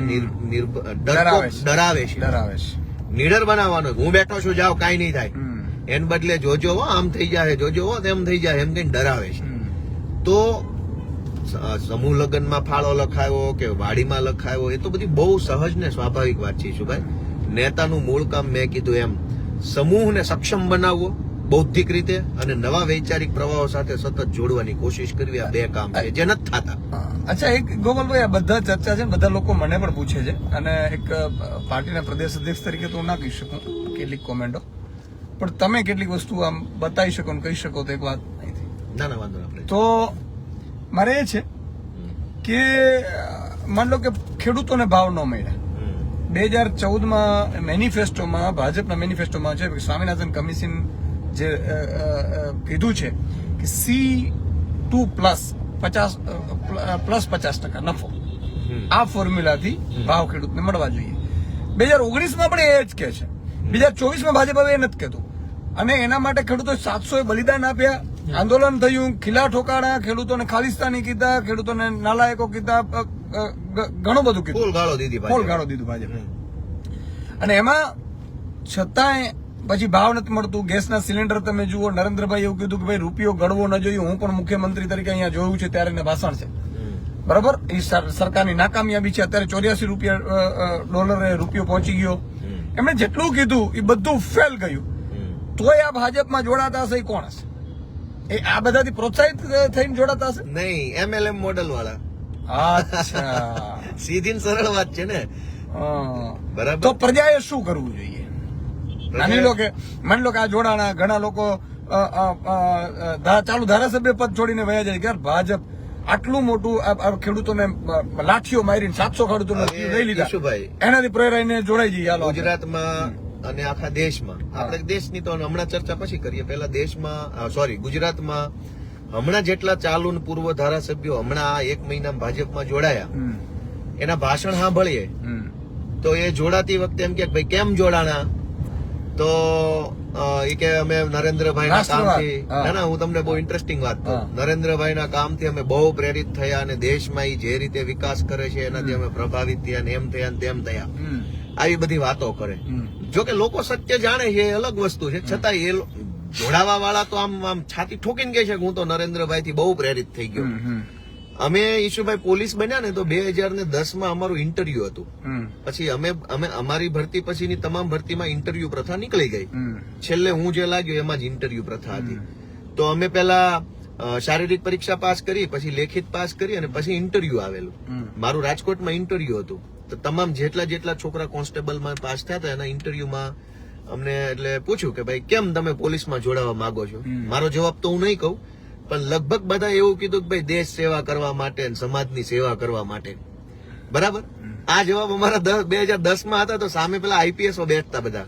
ડરાવે છે. નીડર બનાવવાનો. હું બેઠો છું, જાઓ, કાંઈ નહીં થાય. એને બદલે જોજો આમ થઈ જાય, જોજો તેમ થઈ જાય, એમ કઈ ડરાવે છે. તો સમૂહ લગ્નમાં ફાળો લખાયો કે વાડીમાં લખાયો એ તો બધી બહુ સહજ ને સ્વાભાવિક વાત છે ઈશુભાઈ. નેતાનું મૂળ કામ મેં કીધું એમ સમૂહને સક્ષમ બનાવવો બૌદ્ધિક રીતે અને નવા વૈચારિક પ્રવાહો સાથે સતત જોડવાની કોશિશ કરવી. આ બે કામ છે જે નથી થતા. અચ્છા, એક ગોપાલભાઈ, આ બધા ચર્ચા છે, બધા લોકો મને પણ પૂછે છે અને એક પાર્ટીના પ્રદેશ અધ્યક્ષ તરીકે તો હું ના કહી શકું કેટલીક કોમેન્ટો, પણ તમે કેટલીક વસ્તુ આમ બતાવી શકો ને કહી શકો તો એક વાત અહીંથી. ના ના, વાંધો નહીં. તો મારે એ છે કે માન લો કે ખેડૂતોને ભાવ ન મળ્યા. 2014માં મેનિફેસ્ટોમાં, ભાજપના મેનિફેસ્ટોમાં છે કે સ્વામિનાથન કમિશન જે કીધું છે કે C2 પ્લસ 50% નફો, આ ફોર્મ્યુલાથી ભાવ ખેડૂતને મળવા જોઈએ. 2019માં પણ એ જ કે છે. 2024માં ભાજપ હવે એ નથી કહેતું. અને એના માટે ખેડૂતો 700 બલિદાન આપ્યા, આંદોલન થયું, ખીલા ઠોકાણા, ખેડૂતોને ખાલિસ્તાની કીધા, ખેડૂતોને નાલાયકો કીધા, ઘણું બધું કીધું. ફૂલ ગાળો દીધું ભાજપ. અને એમાં છતાંય પછી ભાવ નથી મળતું. ગેસના સિલિન્ડર તમે જુઓ, નરેન્દ્રભાઈ એવું કીધું કે ભાઈ રૂપિયો ગળવો ન જોઈએ. હું પણ મુખ્યમંત્રી તરીકે અહીંયા જોયું છે ત્યારે એને ભાષણ છે, બરાબર. એ સરકારની નાકામયાબી છે. અત્યારે $84 રૂપિયો પહોંચી ગયો. એમણે જેટલું કીધું એ બધું ફેલ ગયું. તોય આ ભાજપમાં જોડાતા હશે. એ કોણ હશે? એ આ બધાથી પ્રોત્સાહિત થઈને જોડાતા હશે? નહીં, MLM મોડલ વાળા. અચ્છા. સીધી ને સરળ વાત છે ને. બરાબર. તો પ્રજાએ શું કરવું જોઈએ? માની લો કે આ જોડાણા, ઘણા લોકો ચાલુ ધારાસભ્ય પદ છોડીને વયા જાય કે ભાજપ આટલું મોટું ખેડૂતોને લાઠીઓ મારીને 700 ખેડૂતોને લઈ લીધા, એનાથી પ્રેરાઈને જોડાઈ જઈએ. ગુજરાતમાં અને આખા દેશમાં, આપણે દેશની તો હમણાં ચર્ચા પછી કરીએ. પહેલા દેશમાં, ગુજરાતમાં હમણાં જેટલા ચાલુ ને પૂર્વ ધારાસભ્યો હમણાં આ 1 મહિનામાં ભાજપમાં જોડાયા, એના ભાષણ સાંભળીએ તો એ જોડાતી વખતે એમ કે ભાઈ કેમ જોડાણા? તો એ કે અમે નરેન્દ્રભાઈના કામથી, ના હું તમને બહુ ઇન્ટરેસ્ટિંગ વાત કહું, નરેન્દ્રભાઈના કામથી અમે બહુ પ્રેરિત થયા અને દેશમાં એ જે રીતે વિકાસ કરે છે એનાથી અમે પ્રભાવિત થયા ને એમ થયા ને તેમ થયા. આવી બધી વાતો કરે. જો કે લોકો સત્ય જાણે છે એ અલગ વસ્તુ છે, છતાં એ જોડાવા વાળા તો આમ છાતી ઠોકીને કહે છે કે હું તો નરેન્દ્રભાઈ થી બહુ પ્રેરિત થઈ ગયો. અમે ઈશુભાઈ પોલીસ બન્યા ને તો 2010માં અમારું ઇન્ટરવ્યુ હતું. પછી અમે અમારી ભરતી પછીની તમામ ભરતીમાં ઇન્ટરવ્યુ પ્રથા નીકળી ગઈ. છેલ્લે હું જે લાગ્યો એમાં જ ઇન્ટરવ્યુ પ્રથા હતી. તો અમે પેલા શારીરિક પરીક્ષા પાસ કરી, પછી લેખિત પાસ કરી અને પછી ઇન્ટરવ્યુ આવેલું. મારું રાજકોટમાં ઇન્ટરવ્યુ હતું. તો તમામ જેટલા છોકરા કોન્સ્ટેબલમાં પાસ થયા હતા એના ઇન્ટરવ્યુમાં અમને એટલે પૂછ્યું કે ભાઈ કેમ તમે પોલીસમાં જોડાવા માંગો છો? મારો જવાબ તો હું નહીં કહું, પણ લગભગ બધા એવું કીધું કે ભાઈ દેશ સેવા કરવા માટે, સમાજની સેવા કરવા માટે. બરાબર. આ જવાબ અમારા 2010માં હતા. તો સામે પેલા IPSઓ બેઠતા બધા,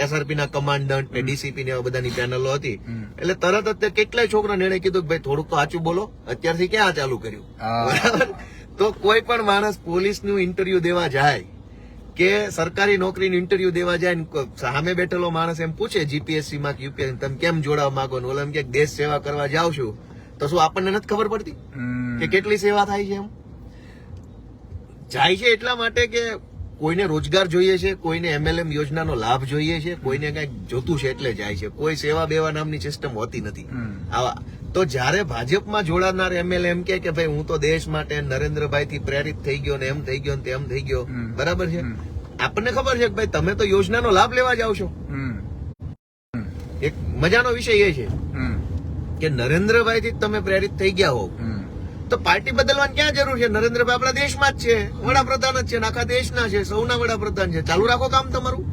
SRP ના કમાન્ડન્ટ ને DCP ને એવા બધાની પેનલો હતી. એટલે તરત જ કેટલાય છોકરાને એને કીધું કે ભાઈ થોડુંક તો સાચું બોલો, અત્યારથી ક્યાં ચાલુ કર્યું? બરાબર. તો કોઈ પણ માણસ પોલીસનું ઇન્ટરવ્યુ દેવા જાય કે સરકારી નોકરીનું ઇન્ટરવ્યુ દેવા જાય ને સામે બેઠેલો માણસ એમ પૂછે GPSC માં કે UPSC તમે કેમ જોડાવા માંગો ને ઓલા એમ કે દેશ સેવા કરવા જાવ છું, તો શું આપણને નથી ખબર પડતી કે કેટલી સેવા થાય છે? એમ જાય છે એટલા માટે કે કોઈને રોજગાર જોઈએ છે, કોઈને MLM યોજનાનો લાભ જોઈએ છે, કોઈને કઈક જોતું છે એટલે જાય છે. કોઈ સેવા બેવા નામની સિસ્ટમ હોતી નથી આવા. તો જ્યારે ભાજપમાં જોડાનાર એમએલએ એમ કે ભાઈ હું તો દેશ માટે નરેન્દ્રભાઈ થી પ્રેરિત થઈ ગયો ને એમ થઈ ગયો ને તેમ થઈ ગયો, બરાબર છે. આપણને ખબર છે કે ભાઈ તમે તો યોજનાનો લાભ લેવા જાવ છો. એક મજાનો વિષય એ છે કે નરેન્દ્રભાઈ થી તમે પ્રેરિત થઈ ગયા હો તો પાર્ટી બદલવાની ક્યાં જરૂર છે? નરેન્દ્રભાઈ આપણા દેશમાં જ છે, વડાપ્રધાન જ છે, આખા દેશના છે, સૌના વડાપ્રધાન છે. ચાલુ રાખો કામ તમારું.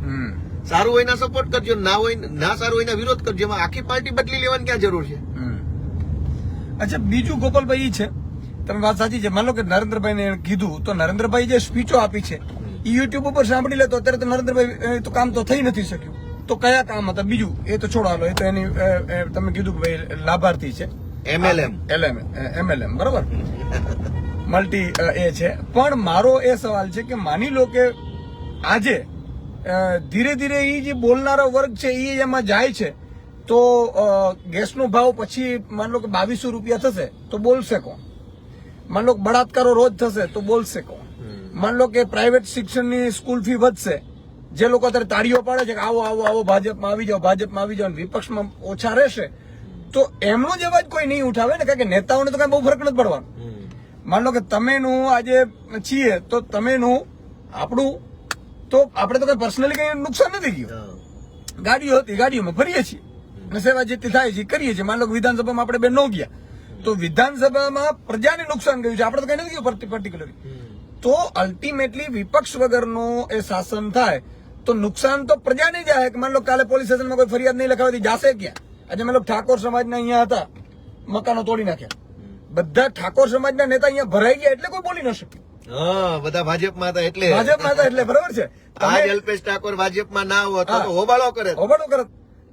સારું હોય ના સપોર્ટ કરજો, ના હોય ના સારું હોય ના વિરોધ કરજો. એમાં આખી પાર્ટી બદલી લેવાની ક્યાં જરૂર છે? અચ્છા, બીજું ગોપાલભાઈ છે, તમે વાત સાચી છે. માનો કે નરેન્દ્રભાઈ ને કીધું તો નરેન્દ્રભાઈ જે સ્પીચો આપી છે એ યુટ્યુબ ઉપર સાંભળી લે તો અત્યારે તો નરેન્દ્રભાઈ તો કામ તો થઈ નથી શક્યું. તો કયા કામ હતા? બીજું એ તો છોડો, હાલો, એ તો એની તમે કીધું કે ભાઈ લાભાર્થી છે, એમએલએમ બરોબર, મલ્ટી એ છે. પણ મારો એ સવાલ છે કે માની લો કે આજે ધીરે ધીરે એ જે બોલનારો વર્ગ છે એ એમાં જાય છે તો ગેસનો ભાવ પછી માન લો કે 2200 રૂપિયા થશે તો બોલશે કોણ? માન લો કે બળાત્કારો રોજ થશે તો બોલશે કોણ? માન લો કે પ્રાઇવેટ શિક્ષણની સ્કૂલ ફી વધશે, જે લોકો અત્યારે તાળીઓ પાડે છે કે આવો આવો આવો ભાજપમાં આવી જાઓ, ભાજપમાં આવી જાઓ, વિપક્ષમાં ઓછા રહેશે, તો એમનો જ અવાજ કોઈ નહીં ઉઠાવે ને, કારણ કે નેતાઓને તો કઈ બહુ ફરક નથી પડવાનો. માન લો કે તમેનું આજે છીએ તો તમેનું આપણું, તો આપણે તો કઈ પર્સનલી કઈ નુકસાન નથી ગયું. ગાડીઓ હતી, ગાડીઓમાં ફરીએ છીએ અને સેવા જેટલી થાય છે કરીએ છીએ. માન લો કે વિધાનસભામાં આપણે બે ન ગયા તો વિધાનસભામાં પ્રજાને નુકસાન ગયું છે, આપણે તો કઈ નથી ગયું પર્ટિક્યુલરલી. તો અલ્ટિમેટલી વિપક્ષ વગરનું એ શાસન થાય તો નુકસાન તો પ્રજાને જાય. કે માન લો કાલે પોલીસ સ્ટેશનમાં કોઈ ફરિયાદ નહીં લખાવતી, જાશે ક્યાં? આજે માન લો ઠાકોર સમાજના અહીંયા હતા, મકાનો તોડી નાખ્યા, બધા ઠાકોર સમાજના નેતા અહીંયા ભરાઈ ગયા એટલે કોઈ બોલી ન શક્યું. બધા ભાજપમાં હતા એટલે બરાબર છે. આજ અલ્પેશ ઠાકોર ભાજપમાં ના હોત તો હોબાળો કરે.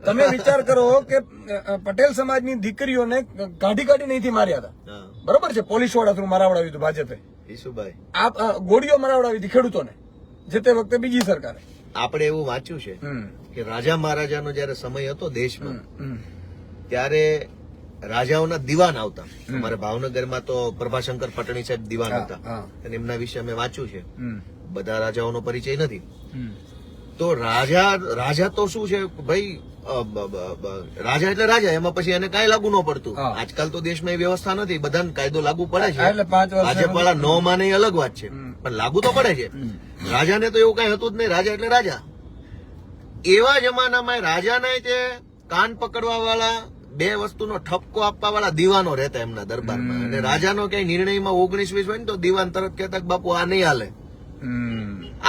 તમે વિચાર કરો કે પટેલ સમાજની દીકરીઓને કાઢી અહીંથી માર્યા હતા, બરોબર છે, પોલીસ વાળા થ્રુ મરાવડાવ્યું હતું ભાજપે. ઈશુભાઈ આ ગોળીઓ મરાવડાવી હતી ખેડૂતોને જે તે વખતે બીજી સરકારે. આપણે એવું વાંચ્યું છે કે રાજા મહારાજાનો જયારે સમય હતો દેશમાં ત્યારે રાજાઓના દિવાન આવતા. અમારે ભાવનગરમાં તો પ્રભાશંકર પટણી સાહેબ દિવાન હતા અને એમના વિશે અમે વાંચ્યું છે. બધા રાજાઓનો પરિચય નથી. તો રાજા તો શું છે ભાઈ, રાજા એટલે રાજા, એમાં પછી એને કઈ લાગુ ન પડતું. આજકાલ તો દેશમાં એ વ્યવસ્થા નથી, બધાને કાયદો લાગુ પડે છે. ભાજપ વાળા ન માને એ અલગ વાત છે, પણ લાગુ તો પડે છે. રાજાને તો એવું કઈ હતું જ નહીં, રાજા એટલે રાજા. એવા જમાનામાં રાજાના તે કાન પકડવા વાળા, બે વસ્તુનો ઠપકો આપવા વાળા દિવાનો રહેતા એમના દરબારમાં. અને રાજાનો કઈ નિર્ણયમાં 19-20 હોય ને તો દિવાન તરત કહેતા કે બાપુ આ નહીં હાલે.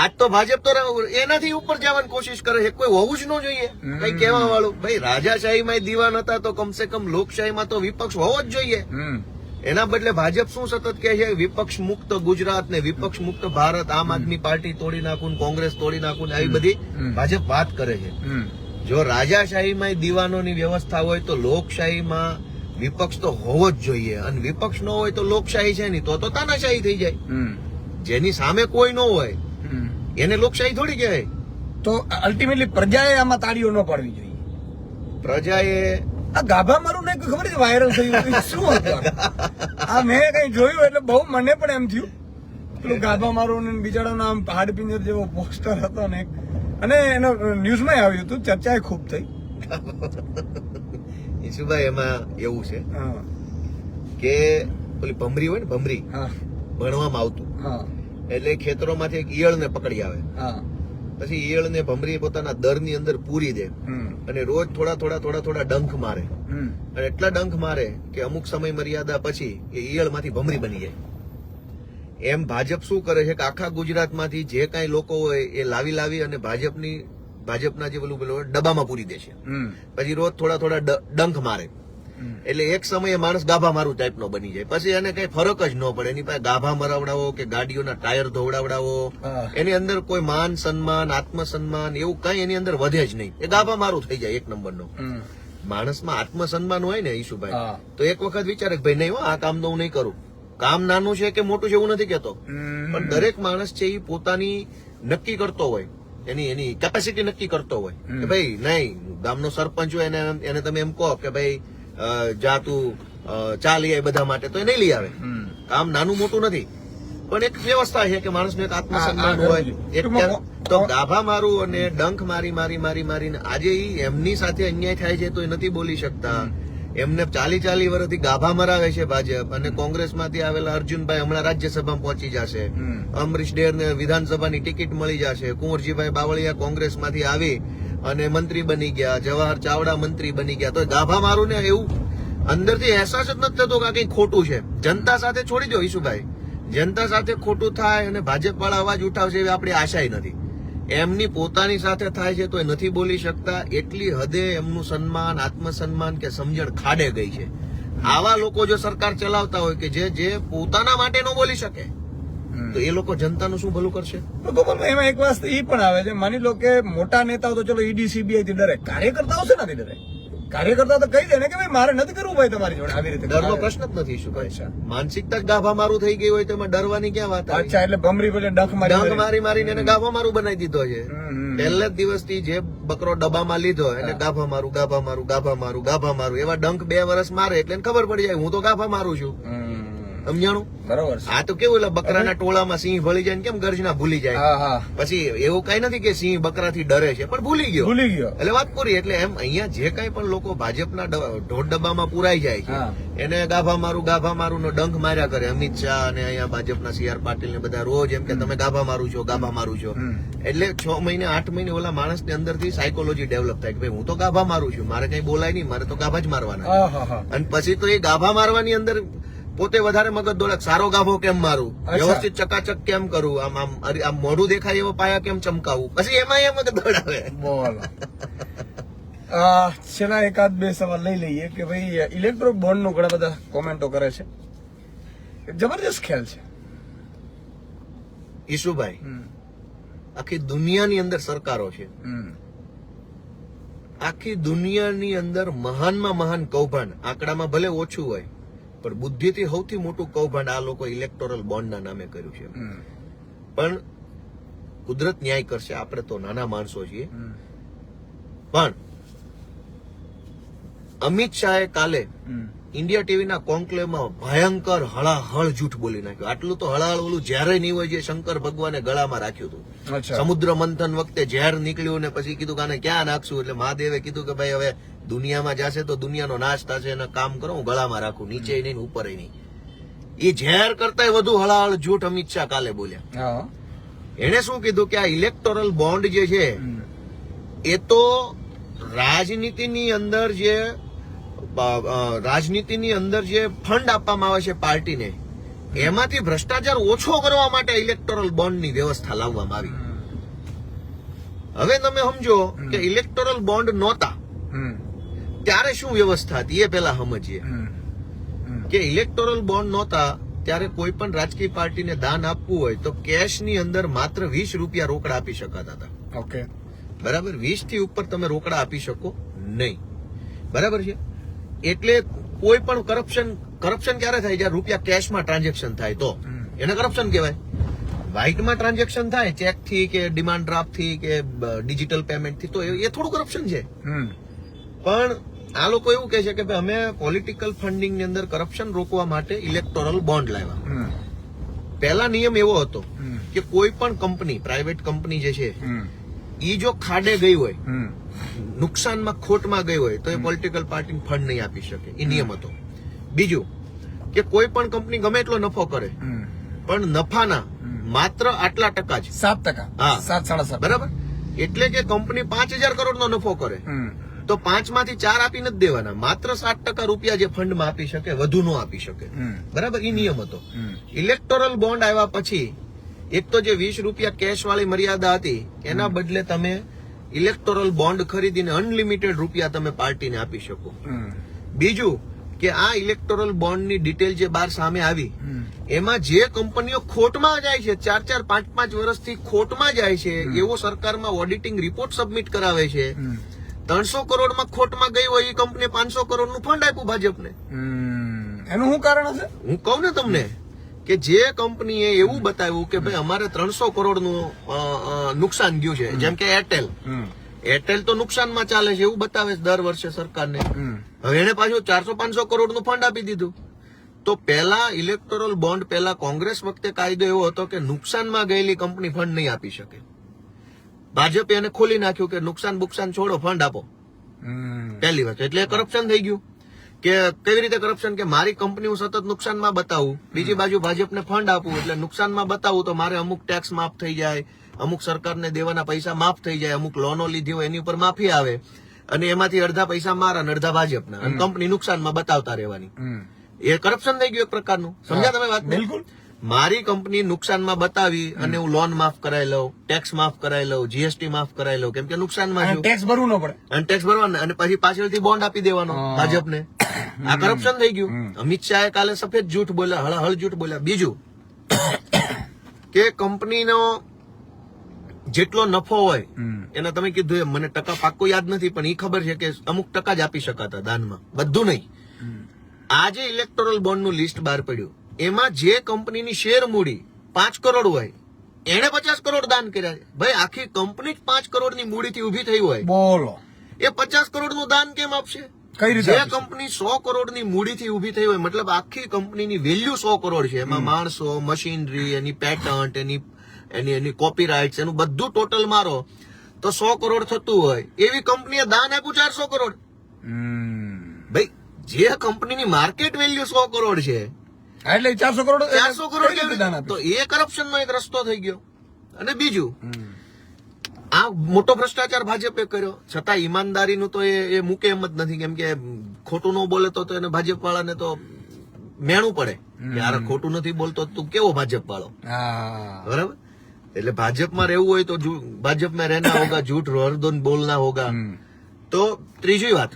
આજ તો ભાજપ તો એનાથી ઉપર જવાની કોશિશ કરે છે. કોઈ હોવું જ ન જોઈએ કઈ કહેવા વાળું. ભાઈ રાજાશાહીમાં દિવાન હતા તો કમસે કમ લોકશાહીમાં તો વિપક્ષ હોવો જ જોઈએ. એના બદલે ભાજપ શું સતત કહે છે, વિપક્ષ મુક્ત ગુજરાત ને વિપક્ષ મુક્ત ભારત, આમ આદમી પાર્ટી તોડી નાખું, કોંગ્રેસ તોડી નાખું, આવી બધી ભાજપ વાત કરે છે. જો રાજાશાહીમાં દિવાનોની વ્યવસ્થા હોય તો લોકશાહીમાં વિપક્ષ તો હોવો જ જોઈએ. અને વિપક્ષ ન હોય તો લોકશાહી છે નહીં, તો તાનાશાહી થઈ જાય. જેની સામે કોઈ ન હોય એને લોકશાહી થોડી કહેવાય. તો અલ્ટિમેટલી પ્રજાએ આમાં તાળીઓ ન પાડવી જોઈએ. પ્રજાએ આ ગાભા મારું ને ખબર છે વાયરલ થયું શું હતું આ મેં કઈ જોયું એટલે બહુ મને પણ એમ થયું. પેલું ગાભા મારું ને બિચારાનો આમ હાડપિંજર જેવો પોસ્ટર હતો ને, અને એનો ન્યૂઝમાં આવ્યું હતું, ચર્ચા ખૂબ થઈ. ઈશુભાઈ એમાં એવું છે કે પેલી ભમરી હોય ને, ભમરી ભણવામાં આવતું એટલે ખેતરોમાંથી એક ઈયળને પકડી આવે, પછી ઈયળને ભમરી પોતાના દરની અંદર પૂરી દે અને રોજ થોડા ડંખ મારે. અને એટલા ડંખ મારે કે અમુક સમય મર્યાદા પછી એ ઈયળમાંથી ભમરી બની જાય. એમ ભાજપ શું કરે છે કે આખા ગુજરાતમાંથી જે કાંઈ લોકો હોય એ લાવી અને ભાજપના જે પેલું ડબ્બામાં પૂરી દે છે. પછી રોજ થોડા ડંખ મારે એટલે એક સમયે માણસ ગાભા મારું ટાઈપનો બની જાય. પછી એને કઈ ફરક જ ન પડે. એની પાસે ગાભા મરાવડાવો કે ગાડીઓના ટાયર ધોવડાવડાવો, એની અંદર કોઈ માન સન્માન, આત્મસન્માન એવું કઈ એની અંદર વધે જ નહીં. એ ગાભા મારું થઈ જાય એક નંબરનો. માણસમાં આત્મસન્માન હોય ને ઈશુભાઈ, તો એક વખત વિચારે કે ભાઈ નહીં, આ કામ તો હું નહીં કરું. કામ નાનું છે કે મોટું છે એવું નથી કેતો, પણ દરેક માણસ છે એ પોતાની નક્કી કરતો હોય, એની કેપેસિટી નક્કી કરતો હોય કે ભાઈ નહીં, ગામનો સરપંચ હોય એને તમે એમ કહો કે ભાઈ જા તું ચા લઈ આવે બધા માટે, તો એ નહીં લઈ આવે. કામ નાનું મોટું નથી, પણ એક વ્યવસ્થા છે કે માણસનું એક આત્મસન્માન હોય. તો ગાભા મારું અને ડંખ મારીને આજે એમની સાથે અન્યાય થાય છે તો એ નથી બોલી શકતા. એમને 40 વર્ષથી ગાભા મરાવે છે ભાજપ, અને કોંગ્રેસમાંથી આવેલા અર્જુનભાઈ હમણાં રાજ્યસભામાં પહોંચી જશે, અમરીશ ડેરને વિધાનસભાની ટિકિટ મળી જશે, કુંવરજીભાઈ બાવળિયા કોંગ્રેસમાંથી આવી અને મંત્રી બની ગયા, જવાહર ચાવડા મંત્રી બની ગયા. તો ગાભા મારું ને એવું અંદરથી અહેસાસ જ નથી થતો કે આ કંઈ ખોટું છે. જનતા સાથે છોડી દો ઈશુભાઈ, જનતા સાથે ખોટું થાય અને ભાજપ વાળા અવાજ ઉઠાવશે એવી આપણી આશા નથી. એમની પોતાની સાથે થાય છે તો એ નથી બોલી શકતા. એટલી હદે એમનું સન્માન, આત્મસન્માન કે સમજણ ખાડે ગઈ છે. આવા લોકો જો સરકાર ચલાવતા હોય કે જે પોતાના માટે ન બોલી શકે, તો એ લોકો જનતાનું શું ભલું કરશે? તો ગોપાલભાઈ, એમાં એક વાત એ પણ આવે છે, માની લો કે મોટા નેતાઓ તો ચલો ઈડી સીબીઆઈ થી ડરે, કાર્યકર્તાઓ છે નથી ડરે. કાર્યકર્તાઓ તો કહી દે ને કે ભાઈ મારે નથી કરવું ભાઈ તમારી જોડે આવી રીતે. ડરનો પ્રશ્ન જ નથી શું? અચ્છા, માનસિકતા જ ગાભા મારું થઈ ગઈ હોય તો એમાં ડરવાની ક્યાં વાત આવે? અચ્છા, એટલે ભમરી પેલે ડંખ ડંખ મારીને એને ગાભા મારું બનાવી દીધો છે. પહેલા જ દિવસથી જે બકરો ડબ્બામાં લીધો એને ગાભા મારું, ગાભા મારું, ગાભા મારું, ગાભા મારું, એવા ડંખ 2 વર્ષ મારે એટલે એને ખબર પડી જાય હું તો ગાભા મારું છું. સમજાણું? બરોબર છે. આ તો કેવું, એટલે બકરાના ટોળામાં સિંહ ભળી જાય ને કેમ ગર્જના ભૂલી જાય. હા હા, પછી એવું કઈ નથી કે સિંહ બકરાથી ડરે છે, પણ ભૂલી ગયો. ભૂલી ગયો. એટલે વાત પૂરી. એટલે એમ અહીંયા જે કઈ પણ લોકો ભાજપના ઢોર ડબ્બામાં પુરાઈ જાય છે, હા, એને ગાભા મારું નો ડંખ માર્યા કરે. અમિત શાહ અને અહીંયા ભાજપના CR પાટીલ ને બધા રોજ એમ કે તમે ગાભા મારું છો, ગાભા મારું છો. એટલે 6 મહિને 8 મહિને ઓલા માણસની અંદરથી સાયકોલોજી ડેવલપ થાય કે ભાઈ હું તો ગાભા મારું છું, મારે કઈ બોલાય નહીં, મારે તો ગાભા જ મારવાના. હા હા હા. અને પછી તો એ ગાભા મારવાની અંદર પોતે વધારે મગજ દોડે. સારો ગાભો કેમ મારું, વ્યવસ્થિત ચકાચક કેમ કરું, આમ આમ આમ મોઢું દેખાય એવો પાયા કેમ ચમકાવું, પછી એમાં એ મગજ દોડાવે. બોલો. છેલ્લા એકાદ બે સવાલ લઈ લઈએ કે ભાઈ ઇલેક્ટ્રો બોન્ડ નું ઘણા બધા કોમેન્ટો કરે છે. જબરજસ્ત ખેલ છે ઈશુભાઈ. આખી દુનિયાની અંદર સરકારો છે, આખી દુનિયાની અંદર મહાનમાં મહાન કૌભાંડ, આંકડામાં ભલે ઓછું હોય પણ બુદ્ધિથી સૌથી મોટું કૌભાંડ આ લોકો ઇલેક્ટોરલ બોન્ડના નામે કર્યું છે. પણ કુદરત ન્યાય કરશે, આપણે તો નાના માણસો છીએ. પણ અમિત શાહે કાલે ઇન્ડિયા ટીવીના કોન્ક્લેવમાં ભયંકર હળાહળ જૂઠ બોલી નાખ્યું. આટલું તો હળાહળ ઓલું જ્યારે નહીં હોય જે શંકર ભગવાને ગળામાં રાખ્યું હતું. સમુદ્ર મંથન વખતે ઝેર નીકળ્યું ને પછી કીધું કે આને ક્યાં નાખશું, એટલે મહાદેવે કીધું કે ભાઈ હવે દુનિયામાં જશે તો દુનિયાનો નાશ થશે, એને કામ કરો હું ગળામાં રાખું, નીચે નહીં ઉપર નહીં. એ ઝેર કરતા વધુ હળાહળ જૂઠ અમિત શાહ કાલે બોલ્યા. એને શું કીધું કે આ ઇલેક્ટોરલ બોન્ડ જે છે એ તો રાજનીતિની અંદર જે ફંડ આપવામાં આવે છે પાર્ટીને, એમાંથી ભ્રષ્ટાચાર ઓછો કરવા માટે ઇલેક્ટોરલ બોન્ડની વ્યવસ્થા લાવવામાં આવી. હવે તમે સમજો કે ઇલેક્ટોરલ બોન્ડ નહોતા ત્યારે શું વ્યવસ્થા હતી એ પેલા સમજીએ. કે ઇલેક્ટોરલ બોન્ડ નહોતા ત્યારે કોઈ પણ રાજકીય પાર્ટીને દાન આપવું હોય તો કેશની અંદર માત્ર 20 રૂપિયા રોકડા આપી શકાતા હતા. ઓકે, બરાબર. 20 થી ઉપર તમે રોકડા આપી શકો નહીં. બરાબર છે. એટલે કોઈ પણ કરપ્શન ક્યારે થાય? જ્યારે રૂપિયા કેશમાં ટ્રાન્ઝેક્શન થાય તો એને કરપ્શન કહેવાય. વ્હાઇટમાં ટ્રાન્ઝેક્શન થાય ચેક થી કે ડિમાન્ડ ડ્રાફ્ટ થી કે ડિજિટલ પેમેન્ટ થી, તો એ થોડું કરપ્શન છે. પણ આ લોકો એવું કહે છે કે ભાઈ અમે પોલિટિકલ ફંડિંગ ની અંદર કરપ્શન રોકવા માટે ઇલેક્ટોરલ બોન્ડ લાવ્યા. પહેલા નિયમ એવો હતો કે કોઈ પણ કંપની, પ્રાઇવેટ કંપની જે છે ઈ જો ખાડે ગઈ હોય, નુકસાનમાં ખોટમાં ગઈ હોય તો એ પોલિટિકલ પાર્ટીને ફંડ નહીં આપી શકે, એ નિયમ હતો. બીજું કે કોઈ પણ કંપની ગમે એટલો નફો કરે પણ નફાના માત્ર આટલા ટકા જ, 7%. હા, 7.7. બરાબર. એટલે કે કંપની 5,000 કરોડનો નફો કરે તો 5 માંથી 4 આપી નથી દેવાના, માત્ર 7% રૂપિયા જે ફંડમાં આપી શકે, વધુ ન આપી શકે. બરાબર, એ નિયમ હતો. ઇલેક્ટોરલ બોન્ડ આવ્યા પછી એક તો જે 20 રૂપિયા કેશ વાળી મર્યાદા હતી એના બદલે તમે ઇલેક્ટોરલ બોન્ડ ખરીદીને અનલિમિટેડ રૂપિયા તમે પાર્ટીને આપી શકો. બીજું કે આ ઇલેક્ટોરલ બોન્ડની ડિટેલ જે બહાર સામે આવી એમાં જે કંપનીઓ ખોટમાં જાય છે, 4-4, 5-5 વર્ષથી ખોટમાં જાય છે, એવો સરકારમાં ઓડિટિંગ રિપોર્ટ સબમિટ કરાવે છે. 300 કરોડમાં ખોટમાં ગઈ હોય એ કંપની 500 કરોડનું ફંડ આપ્યું ભાજપને. એનું શું કારણ હશે? હું કહું ને તમને કે જે કંપનીએ એવું બતાવ્યું કે ભાઈ અમારે 300 કરોડનું નુકસાન ગયું છે, જેમ કે એરટેલ તો નુકસાનમાં ચાલે છે એવું બતાવે છે દર વર્ષે સરકારને. હવે એને પાછું 400-500 કરોડનું ફંડ આપી દીધું. તો પહેલા ઇલેક્ટોરલ બોન્ડ પહેલા કોંગ્રેસ વખતે કાયદો એવો હતો કે નુકસાનમાં ગયેલી કંપની ફંડ નહીં આપી શકે. ભાજપે એને ખોલી નાખ્યું કે નુકસાન બુકસાન છોડો, ફંડ આપો. પહેલી વાત એટલે કરપ્શન થઈ ગયું. કે કેવી રીતે કરપ્શન કે મારી કંપની હું સતત નુકસાનમાં બતાવું, બીજી બાજુ ભાજપને ફંડ આપું એટલે નુકસાનમાં બતાવું તો મારે અમુક ટેક્સ માફ થઈ જાય, અમુક સરકારને દેવાના પૈસા માફ થઈ જાય, અમુક લોનો લીધી હોય એની ઉપર માફી આવે અને એમાંથી અડધા પૈસા મારા અને અડધા ભાજપના અને કંપની નુકસાનમાં બતાવતા રહેવાની. એ કરપ્શન થઈ ગયું એક પ્રકારનું. સમજ્યા તમે વાત? બિલકુલ. મારી કંપની નુકસાનમાં બતાવી અને હું લોન માફ કરાવી લઉં, ટેક્સ માફ કરાવી લઉં, જીએસટી માફ કરાવી લઉં, કેમ કે નુકસાનમાં છું ટેક્સ ભરવું ન પડે અને ટેક્સ ભરવાનો અને પછી પાછળથી બોન્ડ આપી દેવાનો ભાજપને. આ કરપ્શન થઈ ગયું. અમિત શાહે કાલે સફેદ જૂઠ બોલ્યા, હળહળ જૂઠ બોલ્યા. બીજું કે કંપનીનો જેટલો નફો હોય એના તમે કીધું એમ મને ટકા પાક્કો યાદ નથી પણ એ ખબર છે કે અમુક ટકા જ આપી શકાતા દાનમાં, બધું નહીં. આજે ઇલેક્ટોરલ બોન્ડનું લિસ્ટ બહાર પડ્યું, એમાં જે કંપનીની શેર મૂડી 5 કરોડ હોય એને 50 કરોડ દાન કર્યા છે. ભાઈ આખી કંપની જ 5 કરોડની મૂડીથી ઉભી થઈ હોય, બોલો એ 50 કરોડનું દાન કેમ આપશે? કઈ રીતે? જે કંપની 100 કરોડની મૂડીથી ઉભી થઈ હોય, મતલબ આખી કંપનીની વેલ્યુ 100 કરોડ છે, એમાં માણસો, મશીનરી, એની પેટન્ટ, એની કોપીરાઇટ્સ, એનું બધું ટોટલ મારો તો 100 કરોડ થતું હોય, એવી કંપનીએ દાન આપ્યું 400 કરોડ. ભાઈ જે કંપનીની માર્કેટ વેલ્યુ 100 કરોડ છે એટલે 400 કરોડ કેવી? તો એ કરપ્શનનો એક રસ્તો થઈ ગયો. અને બીજું આ મોટો ભ્રષ્ટાચાર ભાજપે કર્યો, છતાં ઈમાનદારીનું તો એ મૂકે એમ જ નથી, કેમ કે ખોટું ન બોલે તો એને ભાજપ વાળાને તો મેણું પડે કે યાર ખોટું નથી બોલતો તું કેવો ભાજપ વાળો. બરાબર? એટલે ભાજપમાં રહેવું હોય તો ભાજપ में रहना होगा, झूठ हरदम बोलना होगा. તો ત્રીજી વાત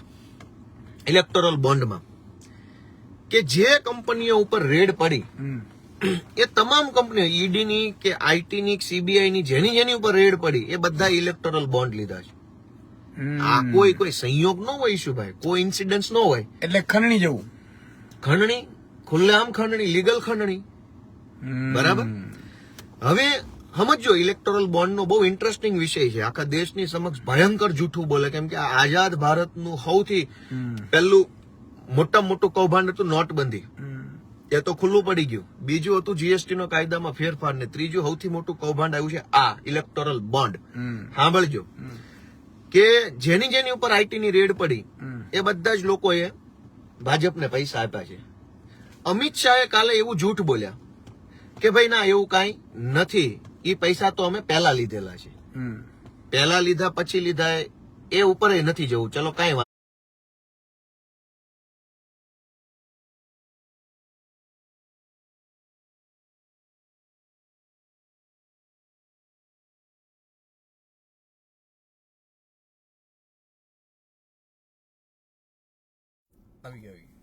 ઇલેક્ટોરલ બોન્ડમાં કે જે કંપનીઓ ઉપર રેડ પડી એ તમામ કંપનીઓ ઈડી ની કે આઈટી ની સીબીઆઈ ની જેની ઉપર રેડ પડી એ બધા ઇલેક્ટોરલ બોન્ડ લીધા છે. આ કોઈ સંયોગ ન હોય ઈશુભાઈ, કોઈ ઇન્સિડન્સ ન હોય. એટલે ખંડણી જેવું, ખંડણી, ખુલ્લેઆમ ખંડણી, લીગલ ખંડણી. બરાબર? હવે સમજો ઇલેક્ટોરલ બોન્ડ નો બહુ ઇન્ટરેસ્ટિંગ વિષય છે, આખા દેશની સમક્ષ ભયંકર જૂઠું બોલે, કેમ કે આઝાદ ભારતનું સૌથી પહેલું મોટામાં મોટું કૌભાંડ હતું નોટબંધી, એ તો ખુલ્લું પડી ગયું. બીજું હતું જીએસટી નો કાયદામાં ફેરફાર ને ત્રીજું સૌથી મોટું કૌભાંડ આવ્યું છે આ ઇલેક્ટોરલ બોન્ડ. સાંભળજો કે જેની ઉપર આઈટી ની રેડ પડી એ બધા જ લોકોએ ભાજપને પૈસા આપ્યા છે. અમિત શાહે કાલે એવું જૂઠ બોલ્યા કે ભાઈ ના એવું કાંઈ નથી, એ પૈસા તો અમે પહેલા લીધેલા છે, પહેલા લીધા પછી લીધા એ ઉપર નથી જવું, ચલો કાંઈ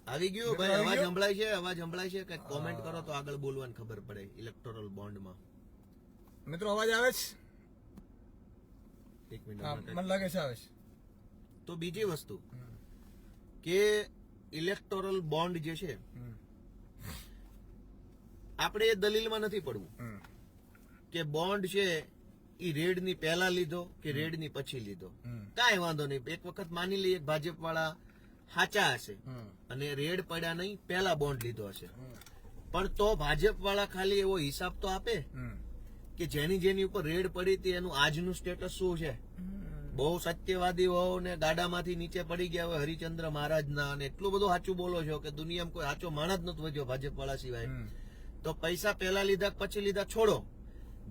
આવી ગયું. ભાઈ અવાજ સંભળાય છે? અવાજ સંભળાય છે? કઈ કોમેન્ટ કરો તો આગળ બોલવાની ખબર પડે. ઇલેક્ટોરલ બોન્ડમાં મિત્રો અવાજ આવે છે? એક મિનિટ મને લાગે છે આવે છે. તો બીજી વસ્તુ કે ઇલેક્ટોરલ બોન્ડ જે છે આપણે એ દલીલમાં નથી પડવું કે બોન્ડ છે એ રેડ ની પહેલા લીધો કે રેડ ની પછી લીધો, કાંઈ વાંધો નહીં. એક વખત માની લઈએ ભાજપ વાળા સાચા હશે અને રેડ પડ્યા નહીં, પહેલા બોન્ડ લીધો હશે, પણ તો ભાજપ વાળા ખાલી એવો હિસાબ તો આપે કે જેની ઉપર રેડ પડી હતી એનું આજનું સ્ટેટસ શું છે. બહુ સત્યવાદી હોવ ને ગાડામાંથી નીચે પડી ગયા હોય હરિચંદ્ર મહારાજના અને એટલું બધું સાચું બોલો છો કે દુનિયામાં કોઈ સાચો માણસ જ નથી વધ્યો ભાજપ વાળા સિવાય, તો પૈસા પહેલા લીધા પછી લીધા છોડો,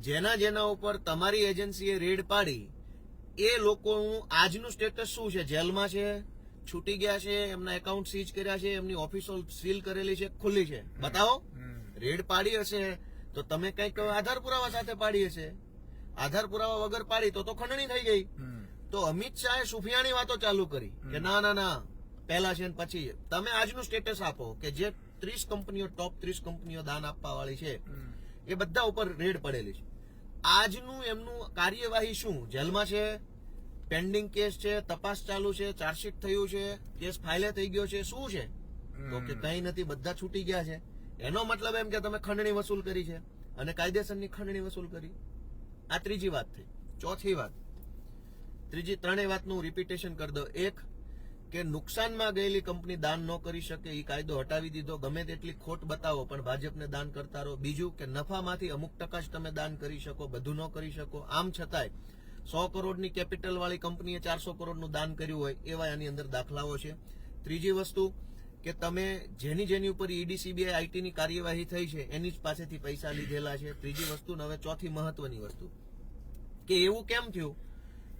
જેના ઉપર તમારી એજન્સીએ રેડ પાડી એ લોકોનું આજનું સ્ટેટસ શું છે, જેલમાં છે, છૂટી ગયા છે, એમના એકાઉન્ટ સીઝ કર્યા છે, એમની ઓફિસો સીલ કરેલી છે, ખુલ્લી છે, બતાવો. રેડ પાડી હશે તો તમે કઈક આધાર પુરાવા સાથે પાડી હશે, આધાર પુરાવા વગર પાડી તો ખંડણી થઈ ગઈ. તો અમિત શાહે સુફિયાની વાતો ચાલુ કરી કે ના પહેલા છે પછી. તમે આજનું સ્ટેટસ આપો કે જે 30 કંપનીઓ ટોપ 30 કંપનીઓ દાન આપવા વાળી છે એ બધા ઉપર રેડ પડેલી છે. આજનું એમનું કાર્યવાહી શું, જેલમાં છે, પેન્ડિંગ કેસ છે, તપાસ ચાલુ છે, ચાર્જશીટ થયું છે, કેસ ફાઇલે થઈ ગયો છે, શું છે? તો કે કઈ નથી, બધા છૂટી ગયા છે. એનો મતલબ એમ કે તમે ખંડણી વસૂલ કરી છે અને કાયદેસરની ખંડણી વસૂલ કરી. આ ત્રીજી વાત થઈ. ચોથી વાત, ત્રણેય વાતનું રિપીટેશન કરી દો. એક કે નુકસાનમાં ગયેલી કંપની દાન ન કરી શકે એ કાયદો હટાવી દીધો, ગમે તેટલી ખોટ બતાવો પણ ભાજપને દાન કરતા રહો. બીજું કે નફામાંથી અમુક ટકા જ તમે દાન કરી શકો, બધું ન કરી શકો. આમ છતાંય 100 કરોડની કેપિટલ વાળી કંપનીએ 400 કરોડનું દાન કર્યું હોય એવા આની અંદર દાખલાઓ છે. ત્રીજી વસ્તુ કે તમે જેની ઉપર ઈડી સીબીઆઈ આઈટી ની કાર્યવાહી થઈ છે એની જ પાસેથી પૈસા લીધેલા છે. ત્રીજી વસ્તુ ને હવે ચોથી મહત્વની વસ્તુ કે એવું કેમ થયું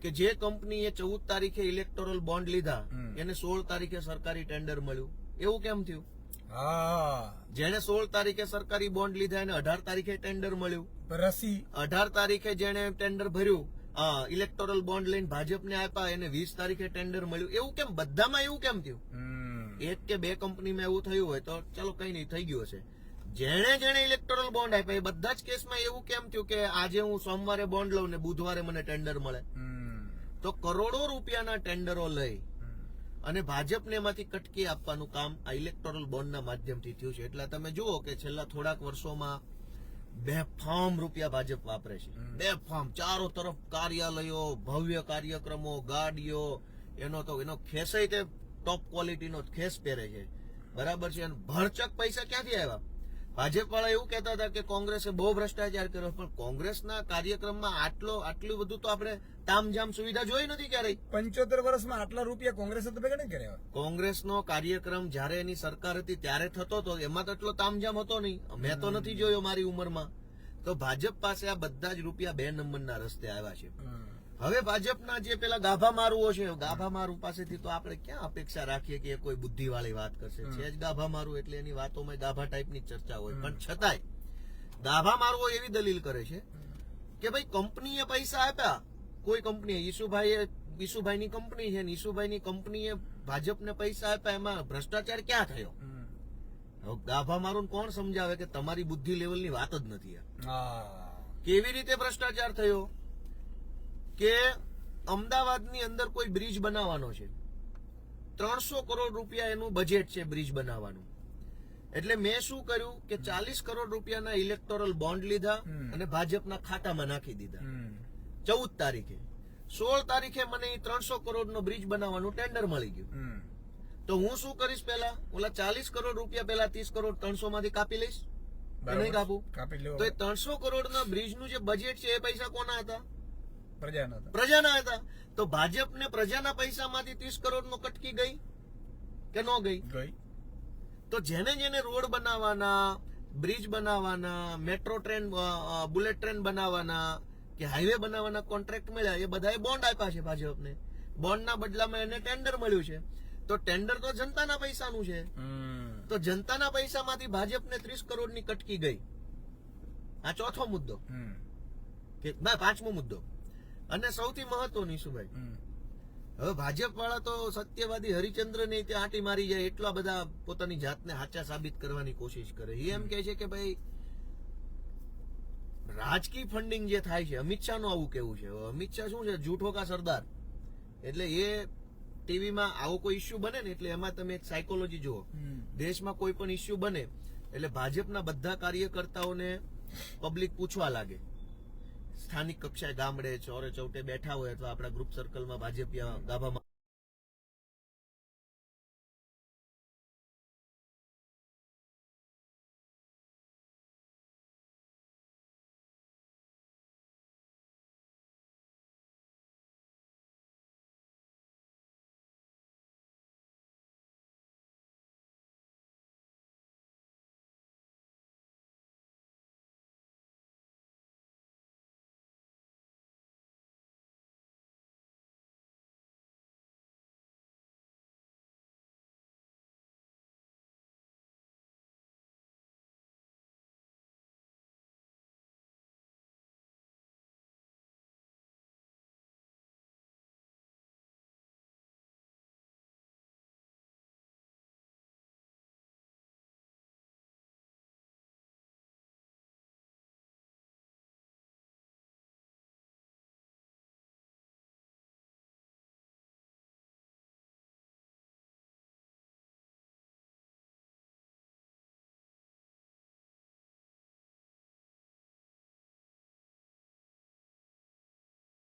કે જે કંપનીએ 14 તારીખે ઇલેક્ટોરલ બોન્ડ લીધા એને 16 તારીખે સરકારી ટેન્ડર મળ્યું? એવું કેમ થયું? જેને 16 તારીખે સરકારી બોન્ડ લીધા એને 18 તારીખે ટેન્ડર મળ્યું. 18 તારીખે જેને ટેન્ડર ભર્યું ઇલેક્ટોરલ બોન્ડ લઈને ભાજપને આપ્યા એને 20 તારીખે ટેન્ડર મળ્યું. એવું કેમ? બધામાં એવું કેમ થયું? એક કે બે કંપનીમાં એવું થયું હોય તો ચાલો કઈ નહીં, થઈ ગયું હશે. જેણે ઇલેક્ટોરલ બોન્ડ આપ્યા એ બધા જ કેસમાં એવું કેમ થયું કે આજે હું સોમવારે બોન્ડ લઉં ને બુધવારે મને ટેન્ડર મળે? તો કરોડો રૂપિયાના ટેન્ડરો લઈ અને ભાજપને એમાંથી કટકી આપવાનું કામ આ ઇલેક્ટોરલ બોન્ડના માધ્યમથી થયું છે. એટલે તમે જુઓ કે છેલ્લા થોડાક વર્ષોમાં બેફામ રૂપિયા ભાજપ વાપરે છે. બેફામ ચારો તરફ કાર્યાલયો, ભવ્ય કાર્યક્રમો, ગાડીઓ, એનો ખેસય તે ટોપ ક્વોલિટીનો ખેસ પહેરે છે. બરાબર છે. અને ભરચક પૈસા ક્યાંથી આવ્યા? ભાજપ વાળા એવું કહેતા હતા કે કોંગ્રેસે બહુ ભ્રષ્ટાચાર કર્યો, પણ કોંગ્રેસના કાર્યક્રમમાં આટલું બધું તો આપણે તામઝામ સુવિધા જોઈ નથી ક્યારેય. 75 વર્ષમાં આટલા રૂપિયા કોંગ્રેસે તો ભેગા નહીં કર્યા. કોંગ્રેસનો કાર્યક્રમ જયારે એની સરકાર હતી ત્યારે થતો હતો, એમાં તો એટલો તામઝામ હતો નહીં. મેં તો નથી જોયો મારી ઉંમરમાં. તો ભાજપ પાસે આ બધા જ રૂપિયા 2 નંબરના રસ્તે આવ્યા છે. હવે ભાજપના જે પેલા ગાભા મારુઓ છે, ગાભા મારુ પાસેથી તો આપણે ક્યાં અપેક્ષા રાખીએ કે એ કોઈ બુદ્ધિવાળી વાત કરશે? છે જ ગાભા મારુ, એટલે એની વાતોમાં ગાભા ટાઈપની ચર્ચા હોય. પણ છતાંય ગાભા મારુઓ એવી દલીલ કરે છે કે ભાઈ કંપનીએ પૈસા આપ્યા, કોઈ કંપનીએ, ઈસુભાઈની કંપની છે, ઈસુભાઈની કંપનીએ ભાજપને પૈસા આપ્યા, એમાં ભ્રષ્ટાચાર ક્યાં થયો? ગાભા મારું કોણ સમજાવે કે તમારી બુદ્ધિ લેવલની વાત જ નથી. કેવી રીતે ભ્રષ્ટાચાર થયો કે અમદાવાદની અંદર કોઈ બ્રિજ બનાવવાનો છે, 300 કરોડ રૂપિયા એનું બજેટ છે બ્રિજ બનાવવાનું. એટલે મેં શું કર્યું કે 40 કરોડ રૂપિયાના ઇલેક્ટોરલ બોન્ડ લીધા અને ભાજપના ખાતામાં નાખી દીધા 14 તારીખે. 16 તારીખે મને 300 કરોડનો બ્રિજ બનાવવાનું ટેન્ડર મળી ગયું. તો હું શું કરીશ? પેલા ઓલા 40 કરોડ રૂપિયા પેલા 30 કરોડ 300 માંથી કાપી લઈશ. નહીં કાપું? તો એ 300 કરોડના બ્રિજનું જે બજેટ છે એ પૈસા કોના હતા? પ્રજાના હતા. તો ભાજપને પ્રજાના પૈસામાંથી 30 કરોડનો કટકી ગઈ કે ન ગઈ? તો જેને રોડ બનાવવાના, બ્રિજ બનાવવાના, મેટ્રો ટ્રેન, બુલેટ ટ્રેન બનાવવાના કે હાઈવે બનાવવાના કોન્ટ્રાક્ટ મળ્યા, એ બધાએ બોન્ડ આપ્યા છે ભાજપને. બોન્ડના બદલામાં એને ટેન્ડર મળ્યું છે. તો ટેન્ડર તો જનતાના પૈસાનું છે. તો જનતાના પૈસામાંથી ભાજપને 30 કરોડની કટકી ગઈ. આ ચોથો મુદ્દો કે પાંચમો મુદ્દો. અને સૌથી મહત્વની શું ભાઈ, હવે ભાજપ વાળા તો સત્યવાદી હરિચંદ્ર ને ત્યાં આંટી મારી જાય એટલા બધા પોતાની જાતને સાચા સાબિત કરવાની કોશિશ કરે. એ એમ કહે છે કે ભાઈ રાજકીય ફંડિંગ જે થાય છે, અમિત શાહ નું આવું કેવું છે. અમિત શાહ શું છે? જૂઠો કા સરદાર. એટલે એ ટીવીમાં આવો કોઈ ઇસ્યુ બને ને એટલે એમાં તમે એક સાયકોલોજી જુઓ. દેશમાં કોઈ પણ ઇસ્યુ બને એટલે ભાજપના બધા કાર્યકર્તાઓને પબ્લિક પૂછવા લાગે. સ્થાનિક કક્ષાએ ગામડે ચોરે ચૌટે બેઠા હોય અથવા આપણા ગ્રુપ સર્કલમાં ભાજપિયા ગાભામાં